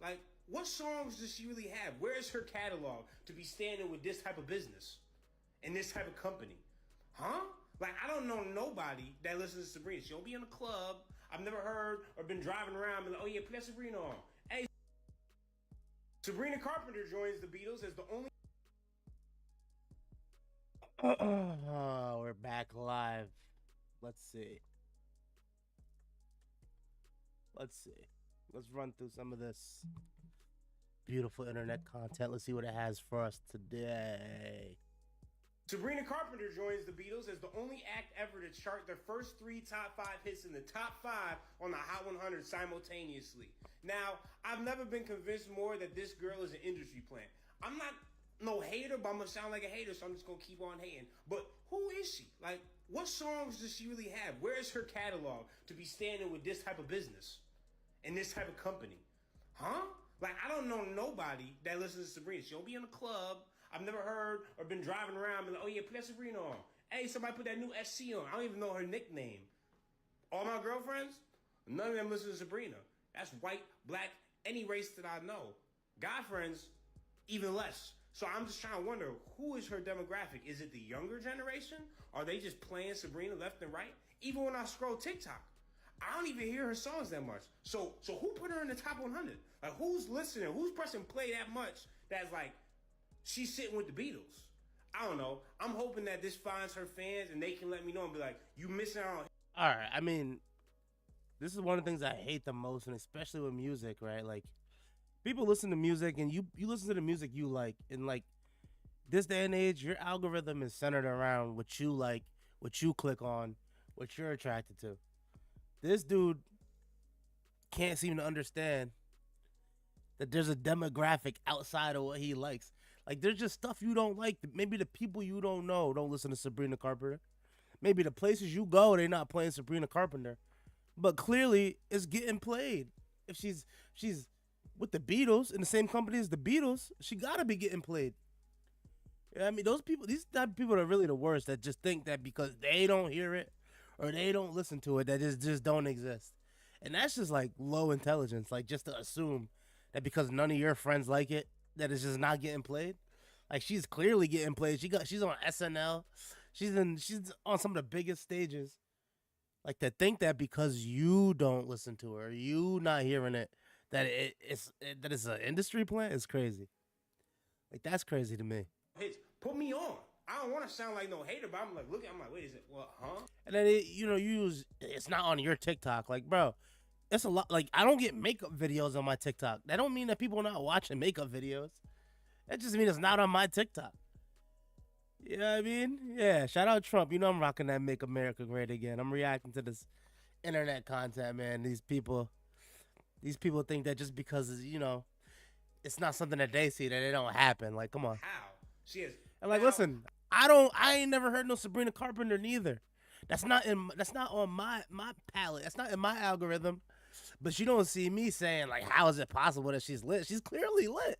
Like, what songs does she really have? Where is her catalog to be standing with this type of business and this type of company? Huh? Like, I don't know nobody that listens to Sabrina. She'll be in a club. I've never heard or been driving around and like, oh yeah, put that Sabrina on. Hey, Sabrina Carpenter joins the Beatles as the only. We're back live. Let's see. Let's see. Let's run through some of this beautiful internet content. Let's see what it has for us today. Sabrina Carpenter joins the Beatles as the only act ever to chart their first three top five hits in the top five on the Hot 100 simultaneously. Now, I've never been convinced more that this girl is an industry plant. I'm not no hater, but I'm gonna sound like a hater, so I'm just gonna keep on hating. But who is she? Like, what songs does she really have? Where is her catalog to be standing with this type of business and this type of company? Huh? Like, I don't know nobody that listens to Sabrina. She'll be in a club. I've never heard or been driving around and like, oh yeah, put that Sabrina on. Hey, somebody put that new SC on. I don't even know her nickname. All my girlfriends, none of them listen to Sabrina. That's white, black, any race that I know. Guy friends, even less. So I'm just trying to wonder, who is her demographic? Is it the younger generation? Are they just playing Sabrina left and right? Even when I scroll TikTok, I don't even hear her songs that much. So who put her in the top 100? Like, who's listening? Who's pressing play that much that's like, she's sitting with the Beatles? I don't know. I'm hoping that this finds her fans and they can let me know and be like, you missing out. All right. I mean, this is one of the things I hate the most, and especially with music, right? Like, people listen to music, and you listen to the music you like, and like this day and age, your algorithm is centered around what you like, what you click on, what you're attracted to. This dude can't seem to understand that there's a demographic outside of what he likes. Like, there's just stuff you don't like. Maybe the people you don't know don't listen to Sabrina Carpenter. Maybe the places you go, they're not playing Sabrina Carpenter. But clearly, it's getting played. If she's with the Beatles in the same company as the Beatles, she gotta be getting played. Yeah, I mean, those people, these type of people are really the worst. That just think that because they don't hear it or they don't listen to it, that just don't exist. And that's just like low intelligence. Like, just to assume that because none of your friends like it, that it's just not getting played. Like, she's clearly getting played. She's on SNL. She's on some of the biggest stages. Like, to think that because you don't listen to her, you not hearing it, that that it's an industry plant is crazy. Like, that's crazy to me. Hits, put me on. I don't want to sound like no hater, but I'm like, look, I'm like, wait, is it what, huh? And then it's not on your TikTok. Like, bro, it's a lot. Like, I don't get makeup videos on my TikTok. That don't mean that people are not watching makeup videos. That just means it's not on my TikTok. You know what I mean? Yeah. Shout out Trump. You know I'm rocking that "Make America Great Again." I'm reacting to this internet content, man. These people think that just because it's not something that they see that it don't happen. Like, come on. How? She is. And like, Now, listen, I ain't never heard no Sabrina Carpenter neither. That's not on my palette. That's not in my algorithm. But you don't see me saying like, how is it possible that she's lit? She's clearly lit.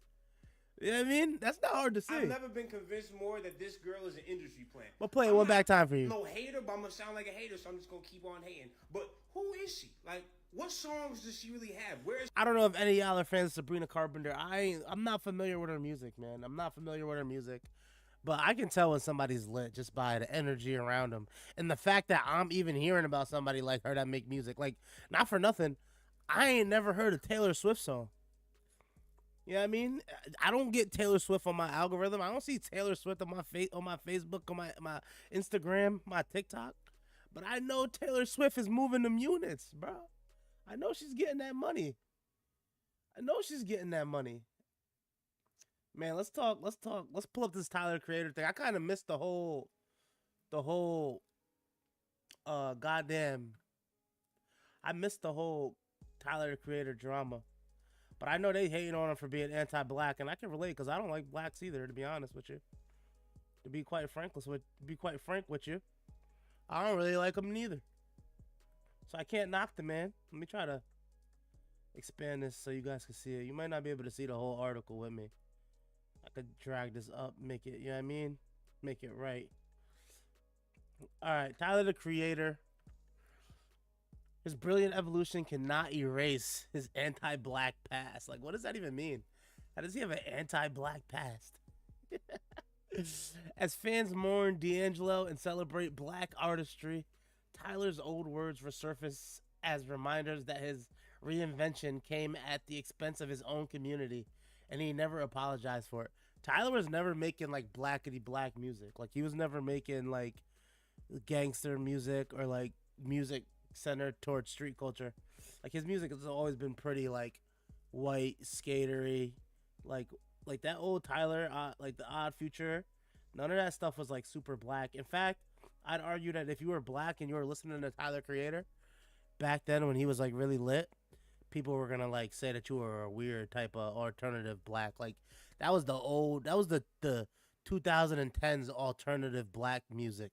You know what I mean? That's not hard to see. I've never been convinced more that this girl is an industry plant. But play it I'm one not back time for you. No hater, but I'm gonna sound like a hater, so I'm just gonna keep on hating. But who is she? Like, what songs does she really have? Where is I don't know if any of y'all are fans of Sabrina Carpenter. I'm not familiar with her music, man. I'm not familiar with her music. But I can tell when somebody's lit just by the energy around them. And the fact that I'm even hearing about somebody like her that make music. Like, not for nothing, I ain't never heard a Taylor Swift song. You know what I mean? I don't get Taylor Swift on my algorithm. I don't see Taylor Swift on my Facebook, on my Instagram, my TikTok. But I know Taylor Swift is moving them units, bro. I know she's getting that money. I know she's getting that money. Man, let's talk. Let's talk. Let's pull up this Tyler Creator thing. I kind of missed the whole goddamn. I missed the whole Tyler the Creator drama. But I know they hating on him for being anti-black, and I can relate because I don't like blacks either. To be honest with you, to be quite frank with you, I don't really like them neither. So I can't knock the man. Let me try to expand this so you guys can see it. You might not be able to see the whole article with me. I could drag this up, make it, you know what I mean? Make it right. All right, Tyler the Creator. His brilliant evolution cannot erase his anti-black past. Like, what does that even mean? How does he have an anti-black past? As fans mourn D'Angelo and celebrate black artistry, Tyler's old words resurface as reminders that his reinvention came at the expense of his own community, and he never apologized for it. Tyler was never making like blackety black music. Like he was never making like gangster music or like music centered towards street culture. Like his music has always been pretty like white, skatery, like that old Tyler, like the Odd Future. None of that stuff was like super black. In fact, I'd argue that if you were black and you were listening to Tyler Creator back then when he was like really lit, people were gonna like say that you were a weird type of alternative black. Like that was the 2010s alternative black music.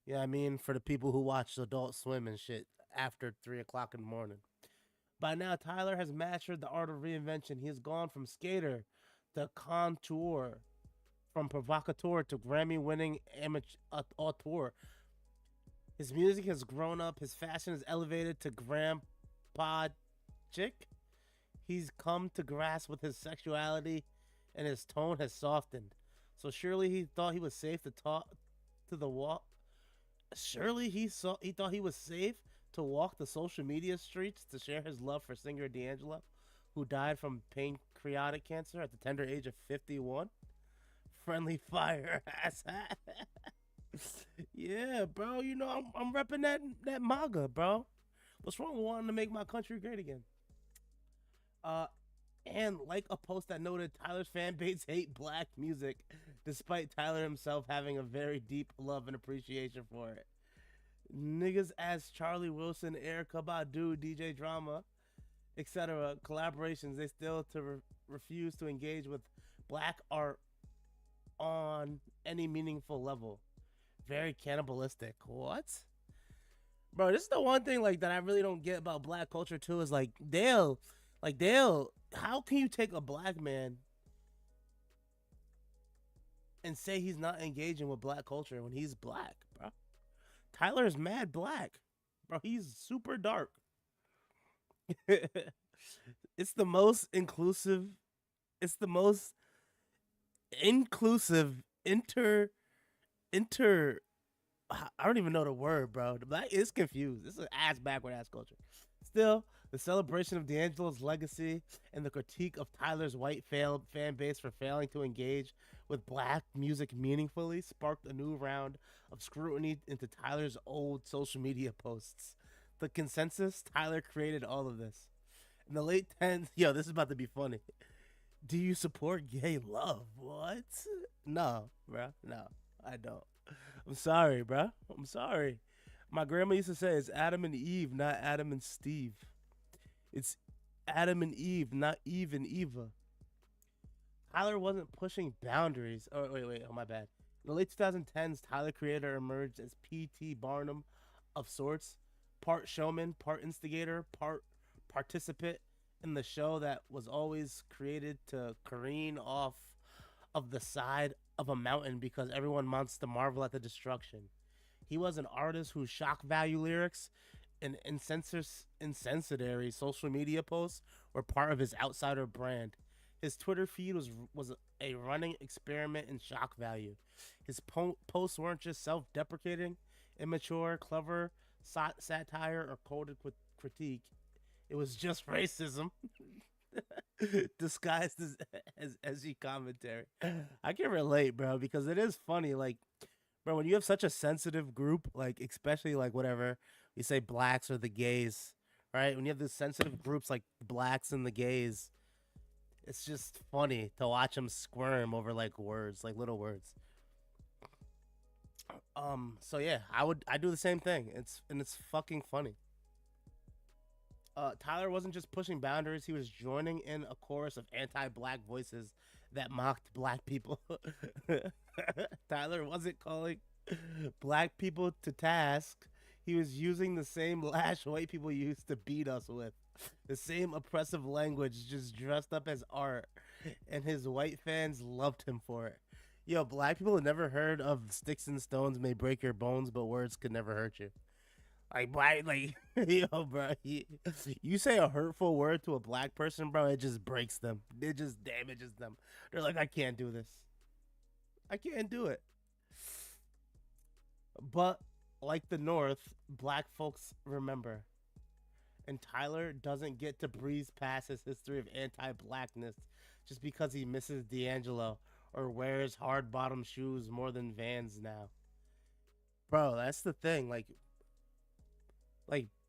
You know what I mean? For the people who watched Adult Swim and shit after 3 o'clock in the morning. By now, Tyler has mastered the art of reinvention. He has gone from skater to contour, from provocateur to Grammy-winning amateur auteur. His music has grown up. His fashion is elevated to grandpa chick. He's come to grasp with his sexuality, and his tone has softened. So surely he thought he was safe to talk to the wall. Surely he thought he was safe to walk the social media streets to share his love for singer D'Angelo, who died from pancreatic cancer at the tender age of 51. Friendly fire ass. Yeah, bro. You know I'm repping that MAGA, bro. What's wrong with wanting to make my country great again? And like a post that noted Tyler's fan base hate black music, despite Tyler himself having a very deep love and appreciation for it. Niggas as Charlie Wilson, Erykah Badu, DJ Drama, etc. collaborations, they still refuse to engage with black art on any meaningful level. Very cannibalistic. What? Bro, this is the one thing like that I really don't get about black culture too, is like they'll how can you take a black man and say he's not engaging with black culture when he's black, bro? Tyler's mad black. Bro, he's super dark. It's the most inclusive inter I don't even know the word, bro. The black is confused. This is an ass backward ass culture. Still, the celebration of D'Angelo's legacy and the critique of Tyler's white fan base for failing to engage with black music meaningfully sparked a new round of scrutiny into Tyler's old social media posts. The consensus: Tyler created all of this. In the late 10s, yo, this is about to be funny. Do you support gay love? What? No, bro. No, I don't. I'm sorry, bro. I'm sorry. My grandma used to say it's Adam and Eve, not Adam and Steve. It's Adam and Eve, not Eve and Eva. Tyler wasn't pushing boundaries. Oh, wait. Oh, my bad. In the late 2010s, Tyler Creator emerged as P.T. Barnum of sorts. Part showman, part instigator, part participant in the show that was always created to careen off of the side of a mountain because everyone wants to marvel at the destruction. He was an artist whose shock value lyrics and incendiary social media posts were part of his outsider brand. His Twitter feed was a running experiment in shock value. His posts weren't just self-deprecating, immature, clever satire, or coded critique. It was just racism disguised as edgy commentary. I can relate, bro, because it is funny. Like, bro, when you have such a sensitive group, like especially like whatever we say, blacks or the gays, right? When you have these sensitive groups like blacks and the gays, it's just funny to watch them squirm over like words, like little words. So yeah, I do the same thing. It's fucking funny. Tyler wasn't just pushing boundaries, he was joining in a chorus of anti-black voices that mocked black people. Tyler wasn't calling black people to task. He was using the same lash white people used to beat us with. The same oppressive language, just dressed up as art. And his white fans loved him for it. Yo, black people have never heard of sticks and stones may break your bones, but words could never hurt you. Like black, like yo, bro. You say a hurtful word to a black person, bro, it just breaks them. It just damages them. They're like, I can't do this. I can't do it. But like the North, black folks remember. And Tyler doesn't get to breeze past his history of anti-blackness just because he misses D'Angelo or wears hard bottom shoes more than Vans now. Bro, that's the thing. Like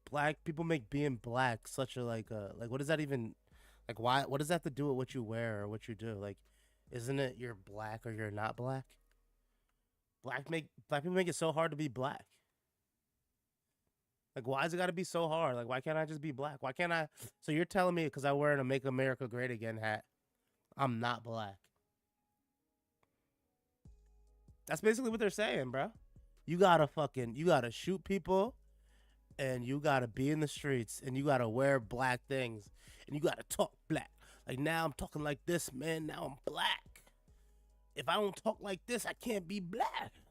black people make being black such a like what does that even like why what does that have to do with what you wear or what you do? Like isn't it you're black or you're not black? Black people make it so hard to be black. Like why is it got to be so hard? Like why can't I just be black? Why can't I So you're telling me cuz I wear a Make America Great Again hat, I'm not black. That's basically what they're saying, bro. You got to shoot people and you gotta be in the streets and you gotta wear black things and you gotta talk black. Like now I'm talking like this, man. Now I'm black. If I don't talk like this, I can't be black.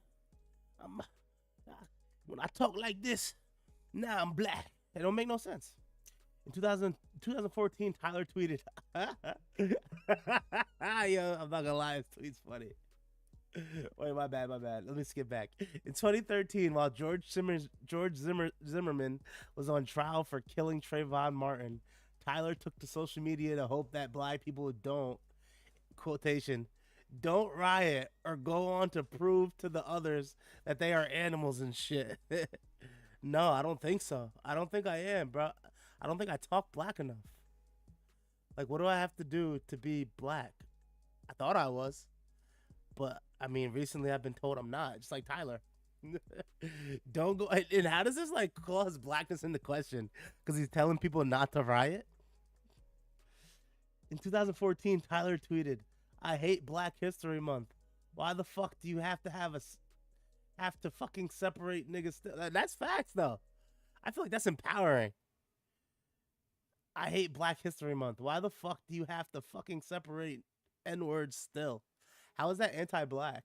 I'm when I talk like this, now I'm black. It don't make no sense. In 2014, Tyler tweeted, yo, I'm not gonna lie, his tweet's funny. Wait, my bad. Let me skip back. In 2013, while George Zimmerman was on trial for killing Trayvon Martin, Tyler took to social media to hope that black people don't riot or go on to prove to the others that they are animals and shit. No, I don't think so. I don't think I am, bro. I don't think I talk black enough. Like, what do I have to do to be black? I thought I was. But I mean, recently I've been told I'm not, just like Tyler. Don't go. And how does this like call his blackness into question? Because he's telling people not to riot. In 2014, Tyler tweeted, "I hate Black History Month. Why the fuck do you have to fucking separate niggas?" That's facts though. I feel like that's empowering. I hate Black History Month. Why the fuck do you have to fucking separate N-words still? How is that anti-black?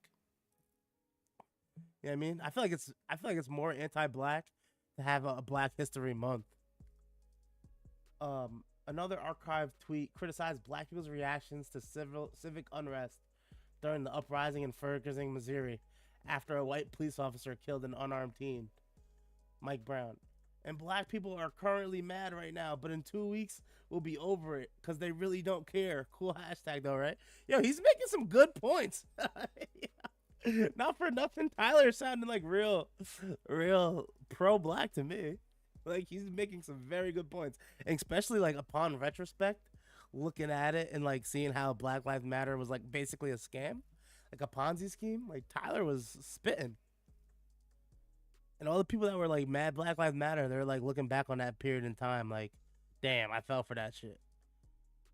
You know what I mean? I feel like it's more anti-black to have a Black History Month. Another archived tweet criticized black people's reactions to civic unrest during the uprising in Ferguson, Missouri, after a white police officer killed an unarmed teen, Mike Brown. And black people are currently mad right now, but in 2 weeks we'll be over it because they really don't care. Cool hashtag though, right? Yo, he's making some good points. Not for nothing, Tyler sounded like real pro-black to me. Like he's making some very good points, and especially like upon retrospect, looking at it and like seeing how Black Lives Matter was like basically a scam, like a Ponzi scheme. Like Tyler was spitting. And all the people that were like mad Black Lives Matter, they're like looking back on that period in time like, damn, I fell for that shit.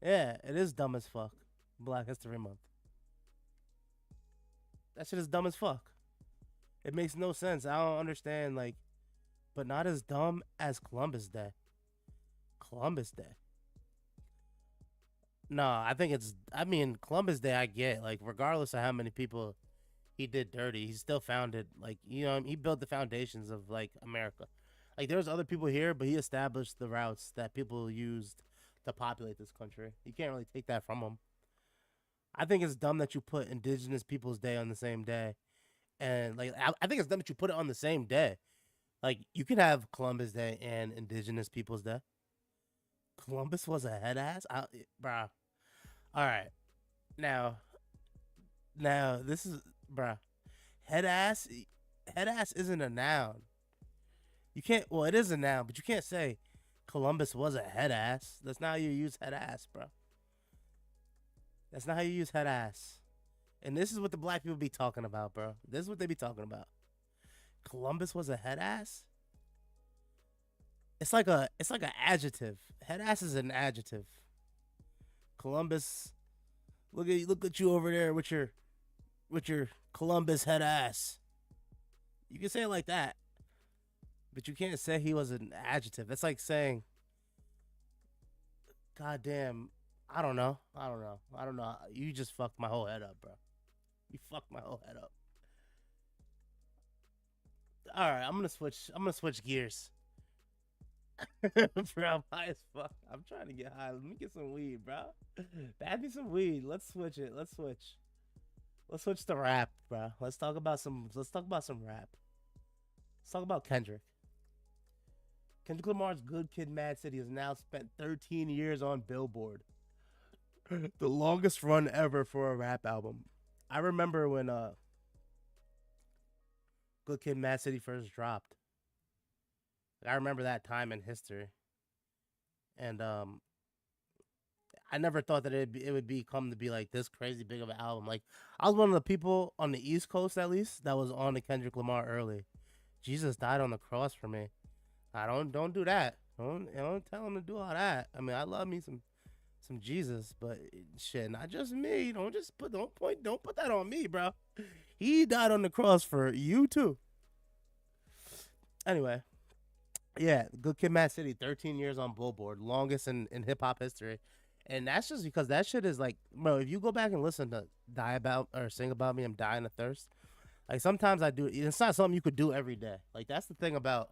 Yeah, it is dumb as fuck. Black History Month. That shit is dumb as fuck. It makes no sense. I don't understand, like, but not as dumb as Columbus Day. Columbus Day. No, I mean, Columbus Day I get, like, regardless of how many people he did dirty, he still founded, like, you know, he built the foundations of, like, America. Like, there's other people here, but he established the routes that people used to populate this country. You can't really take that from him. I think it's dumb that you put Indigenous Peoples Day on the same day. And, like, I think it's dumb that you put it on the same day. Like, you could have Columbus Day and Indigenous Peoples Day. Columbus was a head ass? Bruh. All right. Now, this is, bruh. Head ass isn't a noun. You can't, well, it is a noun, but you can't say Columbus was a head ass. That's not how you use head ass, bro. That's not how you use head ass. And this is what the black people be talking about, bro. This is what they be talking about. Columbus was a head ass? It's like an adjective. Head ass is an adjective. Columbus, look at you over there with your Columbus head ass. You can say it like that. But you can't say he was an adjective. That's like saying, God damn, I don't know. You just fucked my whole head up, bro. You fucked my whole head up. All right, I'm gonna switch gears. Bro, I'm high as fuck. I'm trying to get high. Let me get some weed, bro. Bad me some weed. Let's switch it. Let's switch. Let's switch to rap, bro. Let's talk about some. Let's talk about some rap. Let's talk about Kendrick. Kendrick Lamar's "Good Kid, Mad City" has now spent 13 years on Billboard, the longest run ever for a rap album. I remember when "Good Kid, Mad City" first dropped. I remember that time in history, and I never thought that it would become to be like this crazy big of an album. Like I was one of the people on the East Coast at least that was on the Kendrick Lamar early. Jesus died on the cross for me. I don't do that. Don't tell him to do all that. I mean, I love me some Jesus, but shit, not just me. Don't put that on me, bro. He died on the cross for you too. Anyway, yeah, Good Kid, Mad City, 13 years on Billboard, longest in hip hop history. And that's just because that shit is like, bro, if you go back and listen to Die About or Sing About Me, I'm Dying of Thirst. Like sometimes I do, it's not something you could do every day. Like that's the thing about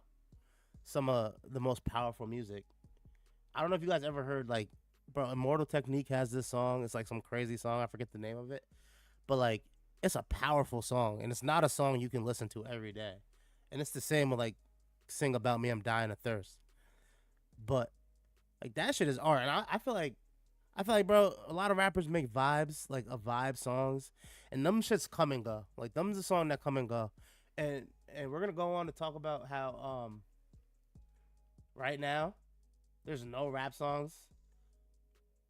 some of the most powerful music. I don't know if you guys ever heard like, bro, Immortal Technique has this song. It's like some crazy song. I forget the name of it. But like, it's a powerful song. And it's not a song you can listen to every day. And it's the same with like, Sing About Me, I'm Dying of Thirst. But like that shit is art. And I feel like, bro, a lot of rappers make vibes, like a vibe songs, and them shits come and go. Like them's a song that come and go, and we're gonna go on to talk about how right now there's no rap songs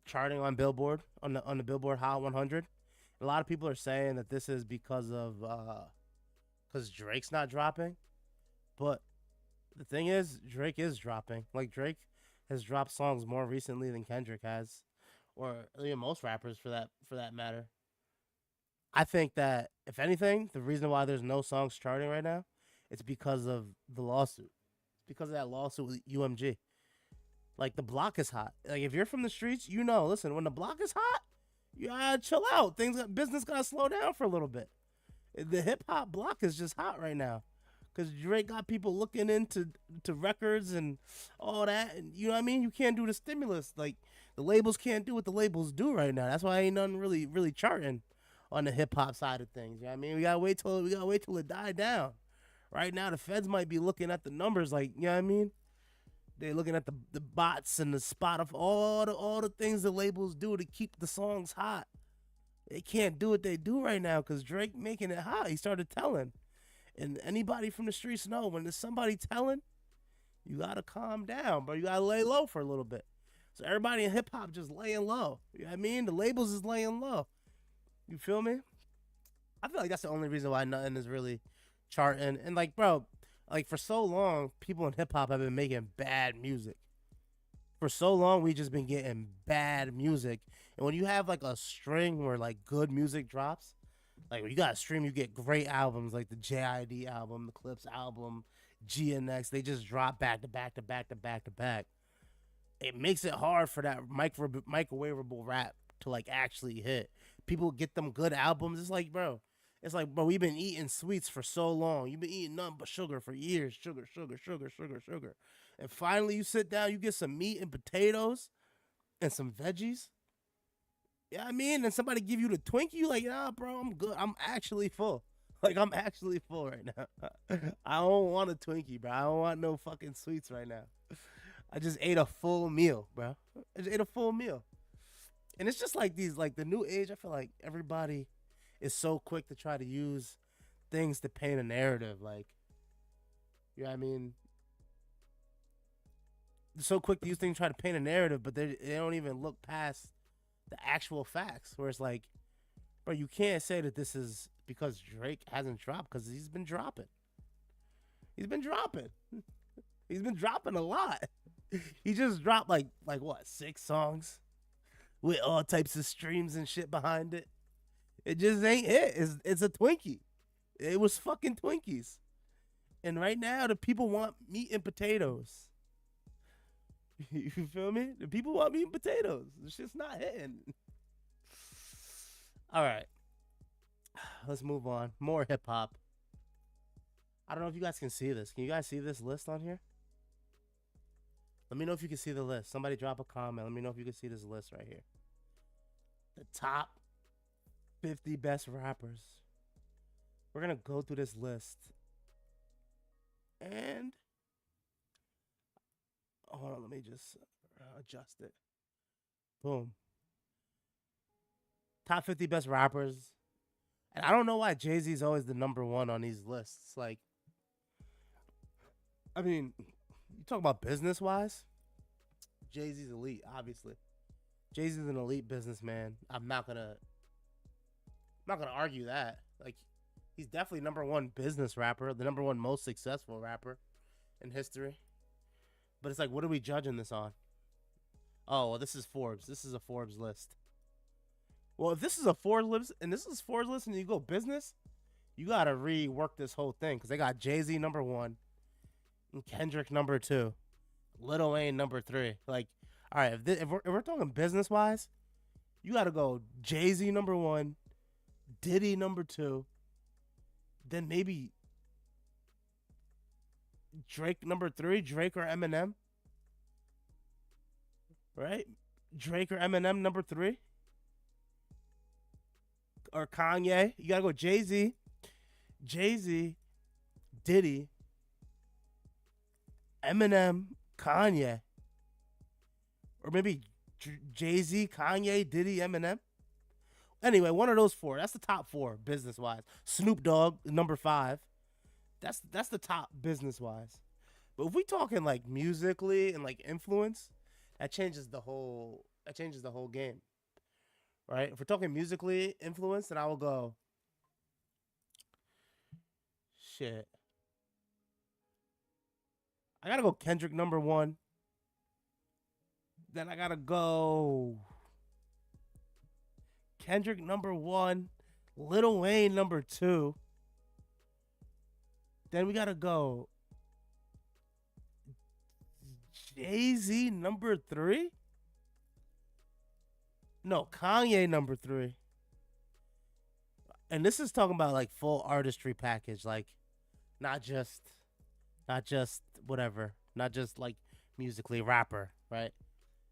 charting on Billboard on the Billboard Hot 100. A lot of people are saying that this is because of because Drake's not dropping, but the thing is Drake is dropping. Like Drake has dropped songs more recently than Kendrick has, or even most rappers for that matter. I think that if anything, the reason why there's no songs charting right now, it's because of the lawsuit. It's because of that lawsuit with UMG. Like the block is hot. Like if you're from the streets, you know. Listen, when the block is hot, you gotta chill out. Business gotta slow down for a little bit. The hip hop block is just hot right now. Cause Drake got people looking into records and all that, and you know what I mean. You can't do the stimulus, like the labels can't do what the labels do right now. That's why ain't nothing really charting on the hip hop side of things. You know what I mean? We gotta wait till it died down. Right now, the feds might be looking at the numbers, like you know what I mean. They're looking at the bots and the spot of all the things the labels do to keep the songs hot. They can't do what they do right now because Drake making it hot. He started telling. And anybody from the streets know when there's somebody telling, you gotta calm down, bro. You gotta lay low for a little bit. So everybody in hip hop just laying low. You know what I mean? The labels is laying low. You feel me? I feel like that's the only reason why nothing is really charting. And like, bro, like for so long, people in hip hop have been making bad music. For so long, we just been getting bad music. And when you have like a string where like good music drops, like when you got a stream, you get great albums like the JID album, the Clips album, GNX. They just drop back to back to back to back to back. It makes it hard for that microwavable rap to like actually hit. People get them good albums. It's like, bro, we've been eating sweets for so long. You've been eating nothing but sugar for years. Sugar, sugar, sugar, sugar, sugar. And finally you sit down, you get some meat and potatoes and some veggies. Yeah, I mean, and somebody give you the Twinkie, you like, nah, bro, I'm good. I'm actually full. Like, I'm actually full right now. I don't want a Twinkie, bro. I don't want no fucking sweets right now. I just ate a full meal, bro. I just ate a full meal. And it's just like these, like the new age, I feel like everybody is so quick to try to use things to paint a narrative. Like, you know what I mean? They're so quick to use things to try to paint a narrative, but they don't even look past the actual facts. Where it's like, bro, you can't say that this is because Drake hasn't dropped, because he's been dropping. He's been dropping. He's been dropping a lot. He just dropped like what, 6 songs with all types of streams and shit behind it. It just ain't it. It's a Twinkie. It was fucking Twinkies. And right now the people want meat and potatoes. You feel me? The people want meat and potatoes. It's just not hitting. All right. Let's move on. More hip hop. I don't know if you guys can see this. Can you guys see this list on here? Let me know if you can see the list. Somebody drop a comment. Let me know if you can see this list right here. The top 50 best rappers. We're going to go through this list. And hold on, let me just adjust it. Boom. Top 50 best rappers. And I don't know why Jay-Z is always the number one on these lists. Like, I mean, you talk about business-wise, Jay-Z's elite, obviously. Jay-Z's an elite businessman. I'm not gonna argue that. Like, he's definitely number one business rapper, the number one most successful rapper in history. But it's like, what are we judging this on? Oh, well, this is Forbes. This is a Forbes list. Well, if this is a Forbes list and you go business, you gotta rework this whole thing because they got Jay-Z number one and Kendrick number two, Lil Wayne number three. Like, all right, if we're talking business wise, you gotta go Jay-Z number one, Diddy number two, then maybe Drake number three, Drake or Eminem, right? Drake or Eminem number three. Or Kanye. You gotta go Jay-Z, Diddy, Eminem, Kanye. Or maybe Jay-Z, Kanye, Diddy, Eminem. Anyway, one of those four. That's the top four business-wise. Snoop Dogg, number five. That's the top business-wise. But if we talking like musically and like influence, that changes the whole game. Right? If we're talking musically influence, then I will go. Shit. I gotta go Kendrick number one. Then I gotta go Kendrick number one. Lil Wayne number two. Then we gotta go Jay-Z number three. No, Kanye number three. And this is talking about like full artistry package, like not just whatever, not just like musically rapper, right?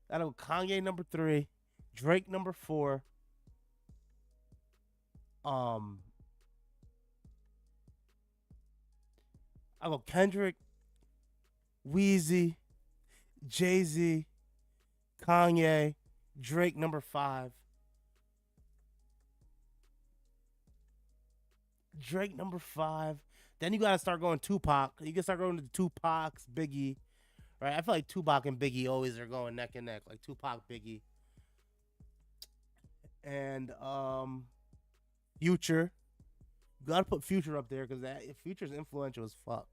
I know Kanye number three, Drake number four. I go Kendrick, Weezy, Jay-Z, Kanye, Drake number five. Drake number five. Then you gotta start going Tupac. You can start going to Tupac's, Biggie. Right? I feel like Tupac and Biggie always are going neck and neck. Like Tupac, Biggie. And Future. You gotta put Future up there because Future's influential as fuck.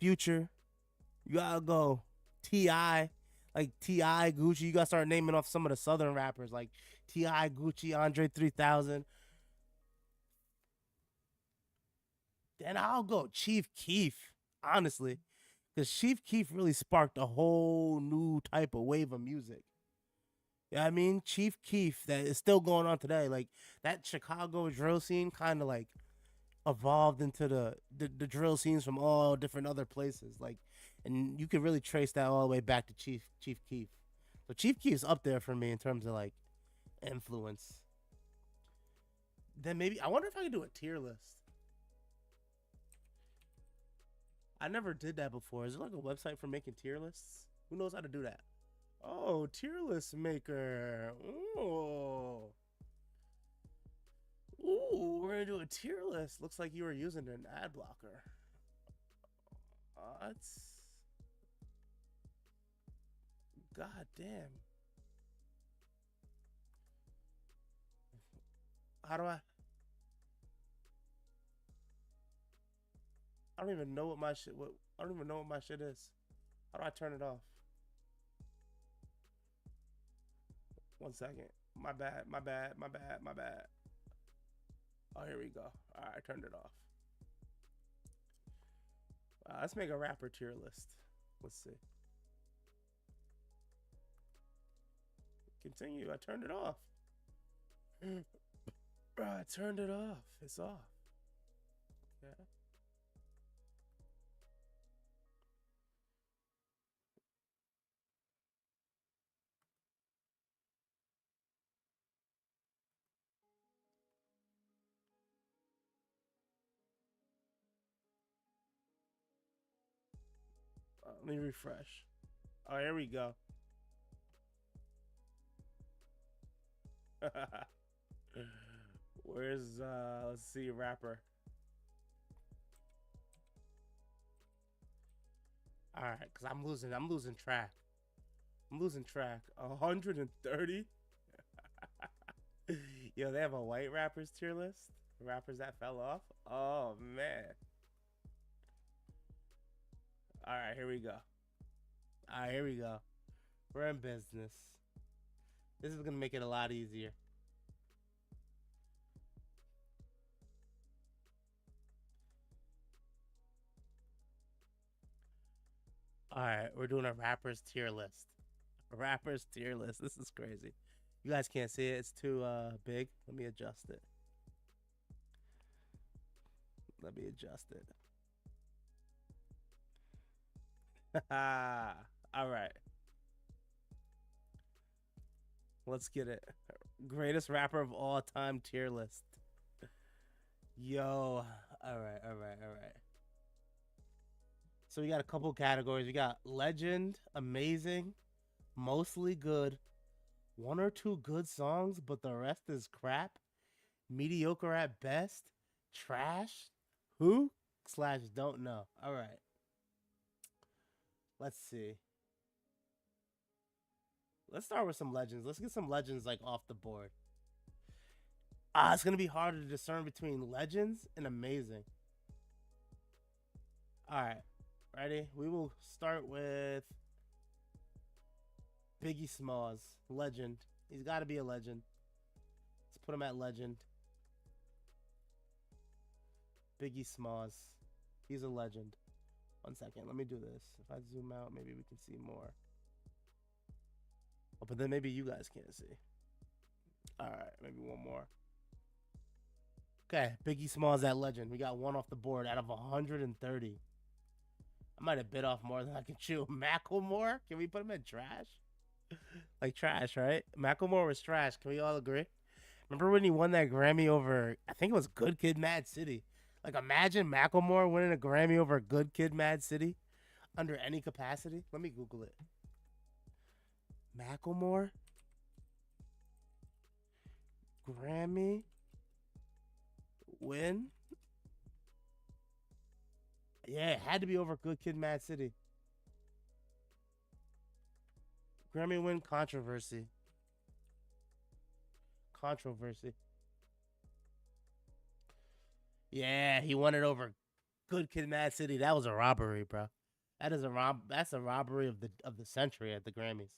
Future. You gotta go T.I. Like T.I., Gucci. You gotta start naming off some of the southern rappers like T.I., Gucci, Andre 3000. Then I'll go Chief Keef, honestly. Because Chief Keef really sparked a whole new type of wave of music. You know what I mean? Chief Keef, that is still going on today. Like, that Chicago drill scene kind of, like, evolved into the drill scenes from all different other places. Like, and you can really trace that all the way back to Chief Keef. So Chief Keef's up there for me in terms of, like, influence. Then maybe, I wonder if I could do a tier list. I never did that before. Is there like a website for making tier lists? Who knows how to do that? Oh, tier list maker. Ooh. Ooh, we're gonna do a tier list. Looks like you were using an ad blocker. That's God damn. How do I don't even know what my shit. I don't even know what my shit is. How do I turn it off? 1 second. My bad. Oh, here we go. All right, I turned it off. Let's make a rapper tier list. Let's see. Continue. I turned it off. I turned it off. It's off. Yeah. Let me refresh. Oh, here we go. Where's let's see, rapper. All right, cause I'm losing track. I'm losing track. 130. Yo, they have a white rappers tier list. Rappers that fell off. Oh man. All right, here we go. All right, here we go. We're in business. This is gonna make it a lot easier. All right, we're doing a rappers tier list. Rappers tier list. This is crazy. You guys can't see it. It's too big. Let me adjust it. Let me adjust it. All right. Let's get it. Greatest rapper of all time tier list. Yo. All right, all right, all right. So we got a couple categories. We got legend, amazing, mostly good, one or two good songs, but the rest is crap, mediocre at best, trash, who / don't know. All right. Let's see. Let's start with some legends. Let's get some legends like off the board. It's gonna be harder to discern between legends and amazing. All right. Ready? We will start with Biggie Smalls, legend. He's got to be a legend. Let's put him at legend. Biggie Smalls, he's a legend. 1 second, let me do this. If I zoom out, maybe we can see more. Oh, but then maybe you guys can't see. All right, maybe one more. Okay, Biggie Smalls at legend. We got one off the board out of 130. I might have bit off more than I can chew. Macklemore? Can we put him in trash? Like trash, right? Macklemore was trash. Can we all agree? Remember when he won that Grammy over, I think it was Good Kid, Mad City. Like imagine Macklemore winning a Grammy over Good Kid, Mad City under any capacity. Let me Google it. Macklemore? Grammy? Win? Yeah, it had to be over Good Kid, Mad City. Grammy win, controversy. Controversy. Yeah, he won it over Good Kid, Mad City. That was a robbery, bro. That's a robbery of the century at the Grammys.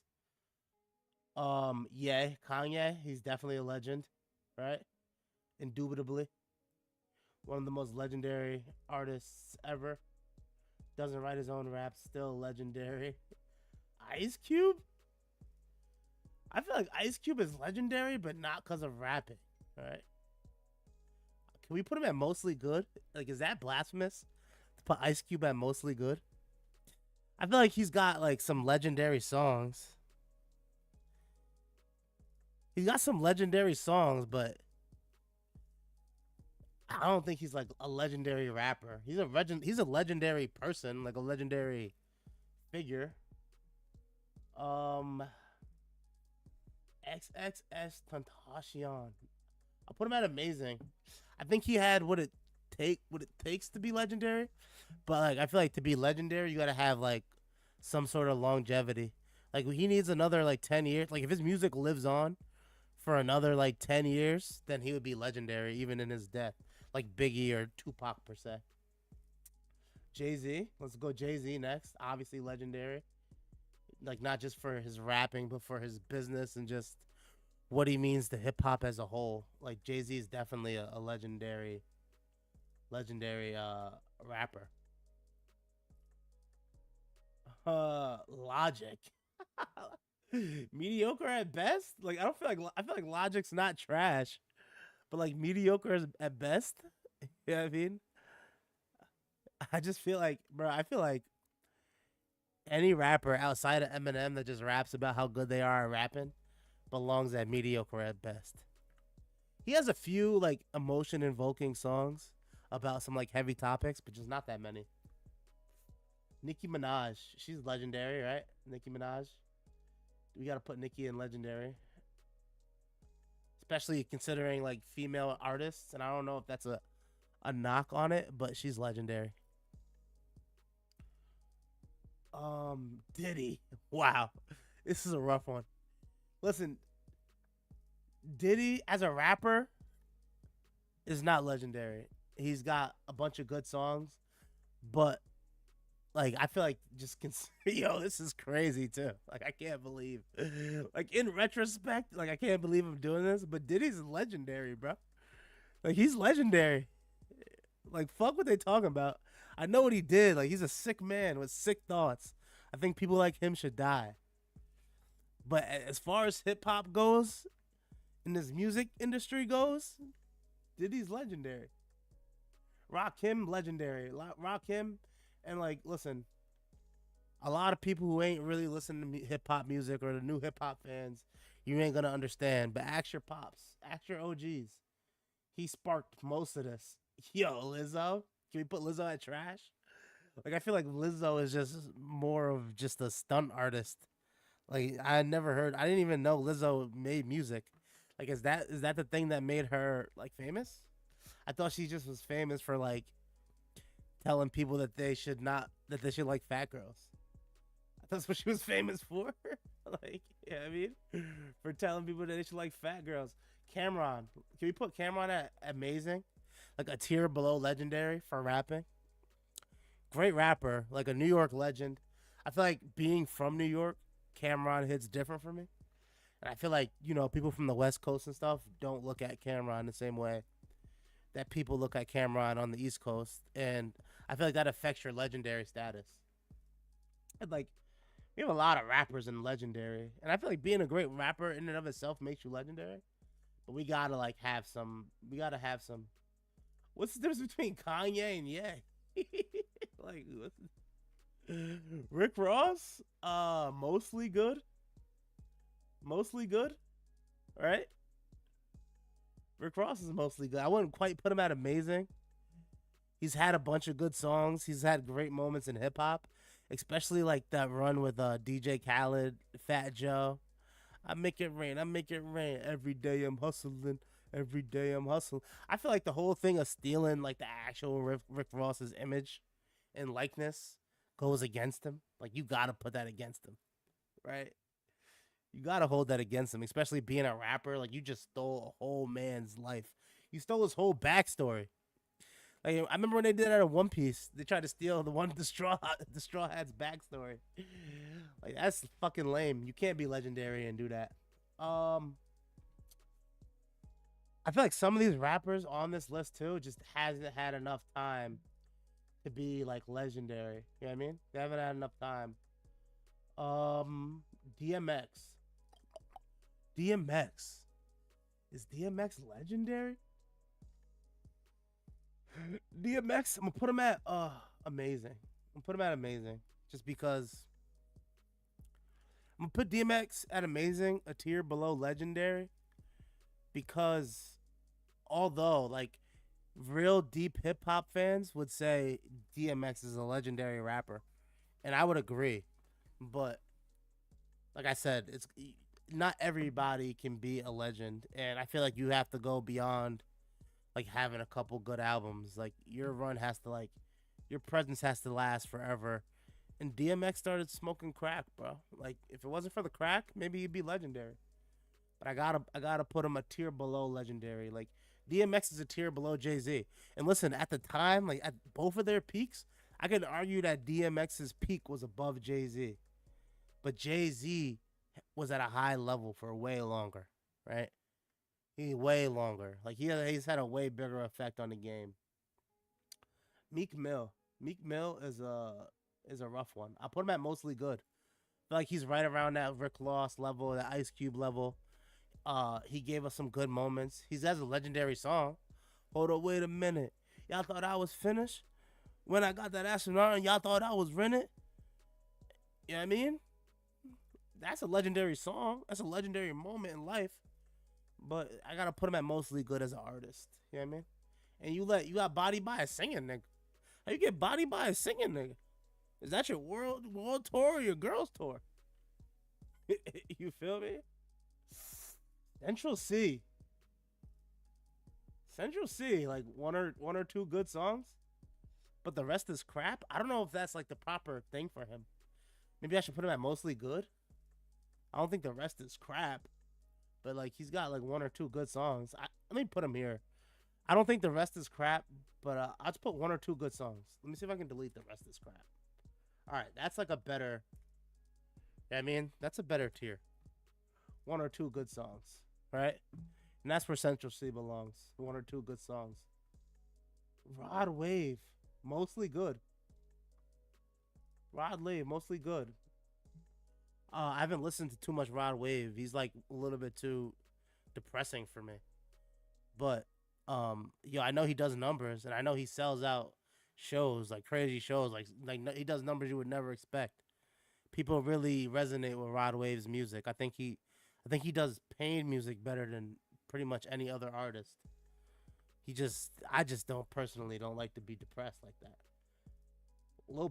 Yeah, Kanye, he's definitely a legend, right? Indubitably. One of the most legendary artists ever. Doesn't write his own raps, still legendary. Ice Cube? I feel like Ice Cube is legendary, but not because of rapping, right? Can we put him at mostly good? Like, is that blasphemous to put Ice Cube at mostly good? I feel like he's got like some legendary songs. He's got some legendary songs, but I don't think he's like a legendary rapper. He's a legendary person, like a legendary figure. XXS Tentacion. I'll put him at amazing. I think he had what it takes to be legendary, but like I feel like to be legendary, you gotta have like some sort of longevity. Like he needs another like 10 years. Like if his music lives on for another like 10 years, then he would be legendary even in his death. Like Biggie or Tupac per se. Jay-Z. Let's go Jay-Z next. Obviously legendary. Like not just for his rapping, but for his business and just what he means to hip hop as a whole. Like Jay-Z is definitely a legendary rapper. Logic. Mediocre at best? Like I feel like Logic's not trash. But like mediocre at best. You know what I mean? I just feel like, bro, I feel like any rapper outside of Eminem that just raps about how good they are at rapping belongs at mediocre at best. He has a few like emotion invoking songs about some like heavy topics, but just not that many. Nicki Minaj. She's legendary, right? Nicki Minaj. We gotta put Nicki in legendary, especially considering like female artists. And I don't know if that's a knock on it, but she's legendary. Diddy. Wow, this is a rough one. Listen, Diddy as a rapper is not legendary. He's got a bunch of good songs, but like I feel like just yo, this is crazy too. Like I can't believe, like in retrospect, like I can't believe I'm doing this. But Diddy's legendary, bro. Like he's legendary. Like fuck what they talking about. I know what he did. Like he's a sick man with sick thoughts. I think people like him should die. But as far as hip hop goes, in this music industry goes, Diddy's legendary. Rakim legendary. Rakim, and like listen, a lot of people who ain't really listening to hip hop music or the new hip hop fans, you ain't gonna understand. But ask your pops, ask your OGs. He sparked most of this. Yo, Lizzo, can we put Lizzo at trash? Like I feel like Lizzo is just more of just a stunt artist. Like I never heard. I didn't even know Lizzo made music. Like is that the thing that made her like famous? I thought she just was famous for like telling people that they should like fat girls. That's what she was famous for. Like, yeah, I mean, for telling people that they should like fat girls. Cameron, can we put Cameron at amazing? Like a tier below legendary for rapping. Great rapper, like a New York legend. I feel like being from New York, Cameron hits different for me. And I feel like, people from the West Coast and stuff don't look at Cameron the same way that people look at Cameron on the East Coast. And I feel like that affects your legendary status. And like, we have a lot of rappers in legendary. And I feel like being a great rapper in and of itself makes you legendary. But we gotta like have some. What's the difference between Kanye and Ye? Like, Rick Ross? Mostly good. Mostly good, right? Rick Ross is mostly good. I wouldn't quite put him at amazing. He's had a bunch of good songs. He's had great moments in hip hop, especially like that run with DJ Khaled, Fat Joe. I make it rain. Every day I'm hustling. Every day I'm hustling. I feel like the whole thing of stealing like the actual Rick Ross's image and likeness goes against him. Like you gotta put that against him, right? You gotta hold that against him, especially being a rapper. Like you just stole a whole man's life. You stole his whole backstory. Like I remember when they did that in One Piece. They tried to steal the Straw Hat's backstory. Like that's fucking lame. You can't be legendary and do that. I feel like some of these rappers on this list too just hasn't had enough time to be like legendary. You know what I mean? They haven't had enough time. DMX. DMX. Is DMX legendary? DMX, I'm gonna put him at amazing. I'm gonna put him at amazing. Just because I'm gonna put DMX at amazing, a tier below legendary. Because although like real deep hip hop fans would say DMX is a legendary rapper, and I would agree, but like I said, it's not everybody can be a legend, and I feel like you have to go beyond like having a couple good albums. Like your run has to like your presence has to last forever. And DMX started smoking crack, bro. Like if it wasn't for the crack, maybe he'd be legendary. But I gotta put him a tier below legendary. Like DMX is a tier below Jay-Z. And listen, at the time, like at both of their peaks, I could argue that DMX's peak was above Jay-Z. But Jay-Z was at a high level for way longer, right? Way longer. Like he's had a way bigger effect on the game. Meek Mill is a rough one. I put him at mostly good. I feel like he's right around that Rick Ross level, that Ice Cube level. He gave us some good moments. He has a legendary song. Hold up, wait a minute. Y'all thought I was finished? When I got that astronaut and y'all thought I was rented? You know what I mean? That's a legendary song. That's a legendary moment in life. But I gotta put him at mostly good as an artist. You know what I mean? And you got body by a singing nigga. How you get body by a singing nigga? Is that your world tour or your girls tour? You feel me? Central C. Central C, like one or two good songs, but the rest is crap. I don't know if that's like the proper thing for him. Maybe I should put him at mostly good. I don't think the rest is crap, but like he's got like one or two good songs. Let me put him here. I don't think the rest is crap, but I'll just put one or two good songs. Let me see if I can delete the rest is crap. All right, that's like a better. I mean, that's a better tier. One or two good songs, right? And that's where Central C belongs. One or two good songs. Rod Wave, mostly good. Rod Wave, mostly good. I haven't listened to too much Rod Wave. He's like a little bit too depressing for me. But I know he does numbers, and I know he sells out shows, like crazy shows, like he does numbers you would never expect. People really resonate with Rod Wave's music. I think he does pain music better than pretty much any other artist. I just don't like to be depressed like that. Lil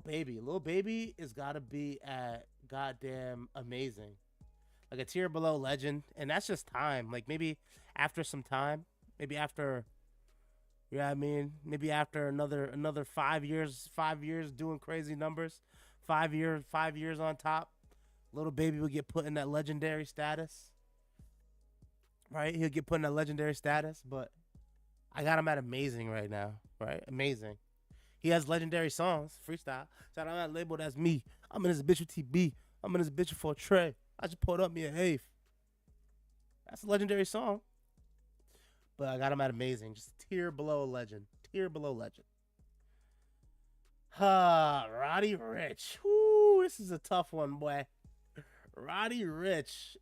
Baby is gotta be at goddamn amazing, like a tier below Legend, and that's just time. Like maybe after some time, maybe after, maybe after another 5 years, 5 years doing crazy numbers, 5 years on top, Lil Baby will get put in that legendary status. Right, he'll get put in that legendary status, but I got him at amazing right now. Right, amazing. He has legendary songs, freestyle. So I'm not labeled as me. I'm in this bitch with TB. I'm in this bitch for Trey. I just pulled up me a Hafe. That's a legendary song. But I got him at amazing. Just tier below Legend. Tier below Legend. Roddy Ricch. Whoo, this is a tough one, boy. Roddy Ricch.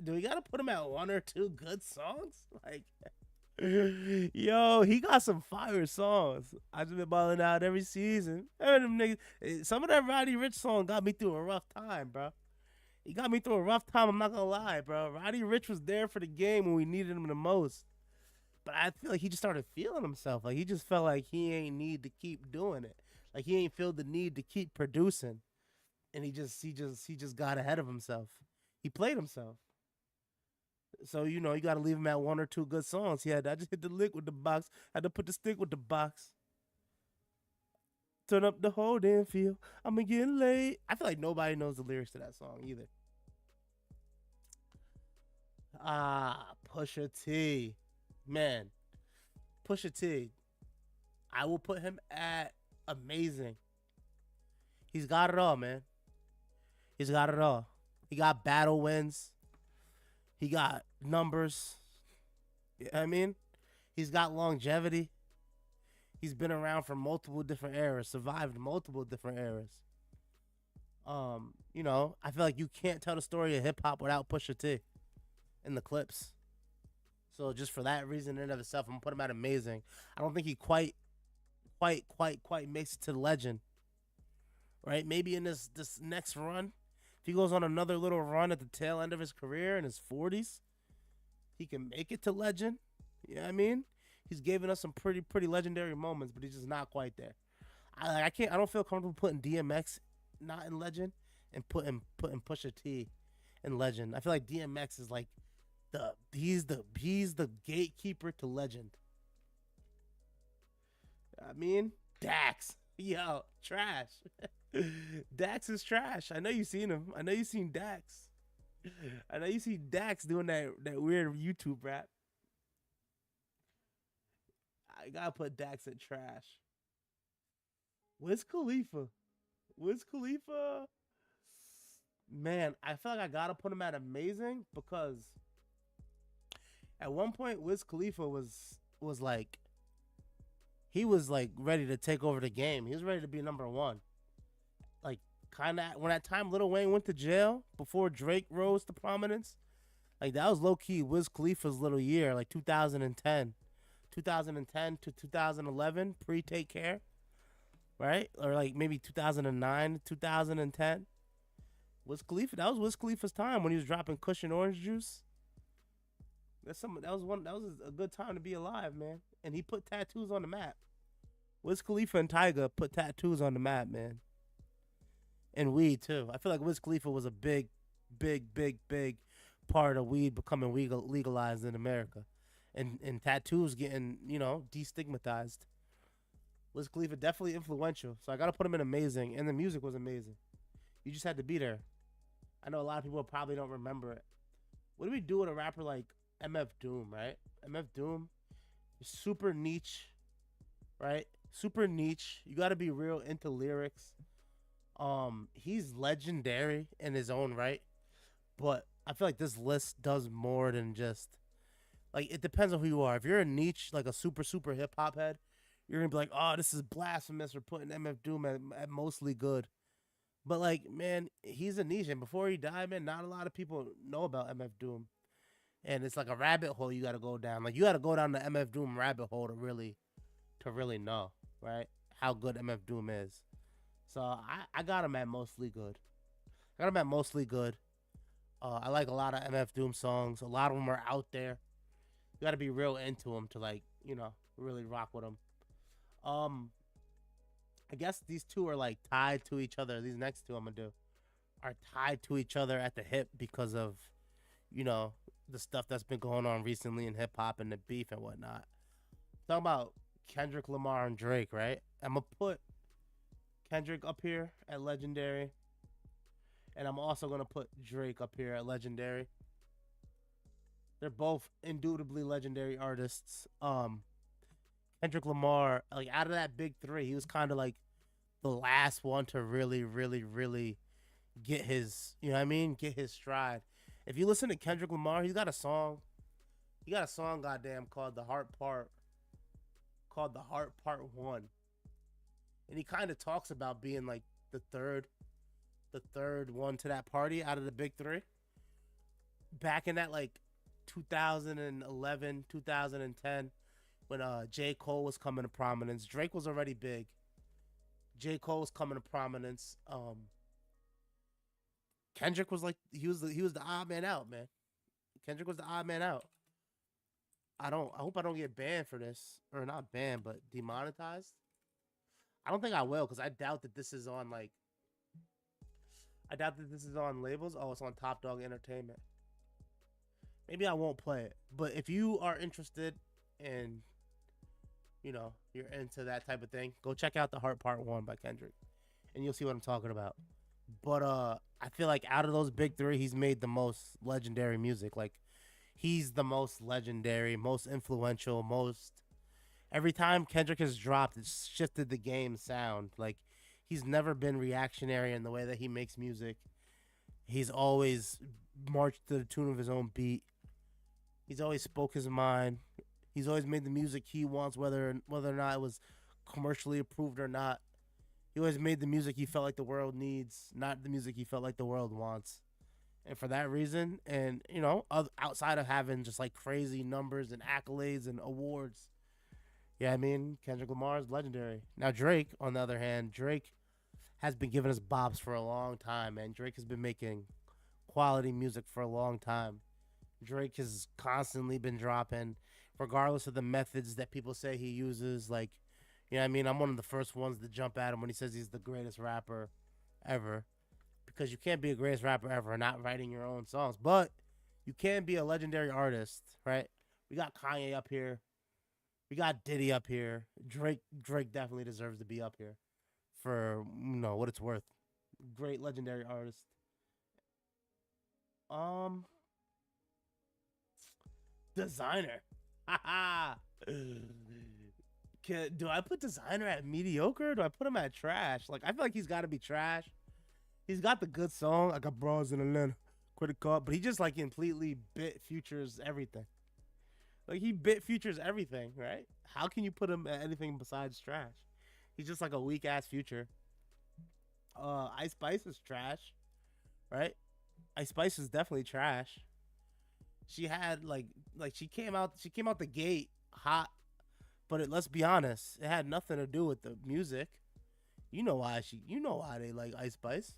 Do we gotta put him at one or two good songs? Like, yo, he got some fire songs. I just been balling out every season. Some of that Roddy Ricch song got me through a rough time, bro. He got me through a rough time. I'm not gonna lie, bro. Roddy Ricch was there for the game when we needed him the most. But I feel like he just started feeling himself. Like he just felt like he ain't need to keep doing it. Like he ain't feel the need to keep producing. And he just got ahead of himself. He played himself. So, you got to leave him at one or two good songs. I just hit the lick with the box. Had to put the stick with the box. Turn up the whole damn feel. I'm going to get late. I feel like nobody knows the lyrics to that song either. Pusha T. Man. Pusha T. I will put him at amazing. He's got it all, man. He's got it all. He got battle wins. He got numbers. You know what I mean? He's got longevity. He's been around for multiple different eras, survived multiple different eras. I feel like you can't tell the story of hip hop without Pusha T in the clips. So just for that reason in and of itself, I'm gonna put him at amazing. I don't think he quite makes it to the Legend. Right? Maybe in this next run, if he goes on another little run at the tail end of his career in his 40s, he can make it to Legend. You know what I mean? He's given us some pretty legendary moments, but he's just not quite there. I don't feel comfortable putting DMX not in Legend and putting Pusha T in Legend. I feel like DMX is like he's the gatekeeper to Legend. I mean, Dax. Yo, trash. Dax is trash. I know you seen him. I know you seen Dax. I know you see Dax doing that weird YouTube rap. I gotta put Dax in trash. Wiz Khalifa? Man, I feel like I gotta put him at amazing because at one point Wiz Khalifa was like, he was like ready to take over the game. He was ready to be number one. Like kind of when that time Lil Wayne went to jail before Drake rose to prominence. Like that was low key Wiz Khalifa's little year, like 2010 to 2011, pre Take Care, right? Or like maybe 2009 to 2010. That was Wiz Khalifa's time when he was dropping Cushion Orange Juice. That was a good time to be alive, man. And he put tattoos on the map. Wiz Khalifa and Tyga put tattoos on the map, man. and weed too. I feel like Wiz Khalifa was a big part of weed becoming legalized in America, and tattoos getting destigmatized. Wiz Khalifa definitely influential, so I gotta put him in amazing, and the music was amazing. You just had to be there. I know a lot of people probably don't remember it. What do we do with a rapper like MF Doom, right? MF Doom is super niche, right? Super niche. You got to be real into lyrics. He's legendary in his own right, but I feel like this list does more than just like it depends on who you are. If you're a niche, like a super hip hop head, you're gonna be like, oh, this is blasphemous for putting MF Doom at mostly good. But like, man, he's a niche, and before he died, man, not a lot of people know about MF Doom, and it's like a rabbit hole you got to go down. Like you got to go down the MF Doom rabbit hole to really know, right? How good MF Doom is. So I got him at mostly good. Got him at mostly good. I like a lot of MF Doom songs. A lot of them are out there. You got to be real into them to like really rock with them. Um, I guess these two are like tied to each other. These next two I'm gonna do are tied to each other at the hip because of you know the stuff that's been going on recently in hip hop and the beef and whatnot. Talking about Kendrick Lamar and Drake, right? I'm gonna put Kendrick up here at legendary, and I'm also gonna put Drake up here at legendary. They're both indubitably legendary artists. Kendrick Lamar, like out of that big three, he was kind of like the last one to really get his, get his stride. If you listen to Kendrick Lamar, he's got a song. He got a song, goddamn, called The Heart Part. Called The Heart Part 1. And he kind of talks about being like the third one to that party out of the big three. Back in that like 2011, 2010, when J. Cole was coming to prominence. Drake was already big. J. Cole was coming to prominence. Kendrick was like he was the odd man out, man. Kendrick was the odd man out. I hope I don't get banned for this, or not banned, but demonetized. I don't think I will, because I doubt that this is on like. I doubt that this is on labels. Oh, it's on Top Dog Entertainment. Maybe I won't play it, but if you are interested in, you're into that type of thing, go check out The Heart Part 1 by Kendrick, and you'll see what I'm talking about. But I feel like out of those big three, he's made the most legendary music. Like, he's the most legendary, most influential, most. Every time Kendrick has dropped, it's shifted the game sound. Like, he's never been reactionary in the way that he makes music. He's always marched to the tune of his own beat. He's always spoke his mind. He's always made the music he wants, whether or not it was commercially approved or not. He always made the music he felt like the world needs, not the music he felt like the world wants. And for that reason, and outside of having just like crazy numbers and accolades and awards, Kendrick Lamar is legendary. Now Drake, on the other hand, Drake has been giving us bops for a long time, man. Drake has been making quality music for a long time. Drake has constantly been dropping, regardless of the methods that people say he uses. Like, I'm one of the first ones to jump at him when he says he's the greatest rapper ever. Because you can't be a greatest rapper ever not writing your own songs. But you can be a legendary artist, right? We got Kanye up here. We got Diddy up here. Drake definitely deserves to be up here for, what it's worth. Great legendary artist. Designer. Do I put Designer at mediocre or do I put him at trash? Like, I feel like he's got to be trash. He's got the good song. I got bras in Atlanta. Credit card. But he just, like, completely bit Future's everything. Like, he bit Future's everything, right? How can you put him at anything besides trash? He's just like a weak-ass Future. Ice Spice is trash, right? Ice Spice is definitely trash. She had she came out the gate hot, but let's be honest, it had nothing to do with the music. You know why they like Ice Spice.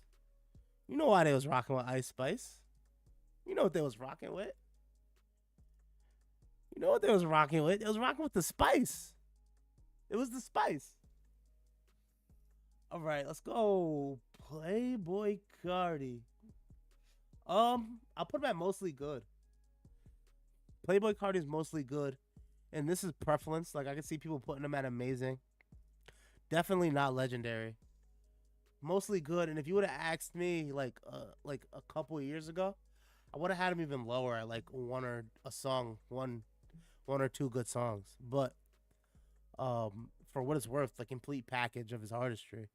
You know why they was rocking with Ice Spice. You know what they was rocking with. You know what they was rocking with. They was rocking with the spice. It was the spice. All right, let's go. Playboy Cardi. I'll put him at mostly good. Playboy Cardi is mostly good, and this is preference. Like I can see people putting him at amazing. Definitely not legendary. Mostly good. And if you would have asked me like a couple of years ago, I would have had him even lower at like one or a song, one or two good songs. But for what it's worth, the complete package of his artistry,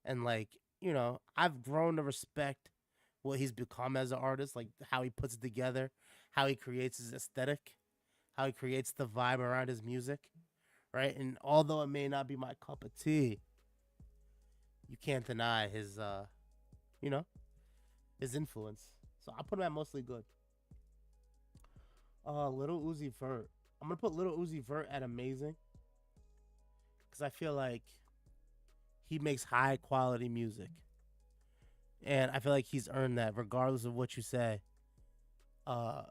and like I've grown to respect what he's become as an artist, like how he puts it together, how he creates his aesthetic, how he creates the vibe around his music, right? And although it may not be my cup of tea, you can't deny his you know, his influence. So I put him at mostly good. Little Uzi Vert. I'm gonna put Little Uzi Vert at amazing because I feel like he makes high quality music, and I feel like he's earned that regardless of what you say. Uh,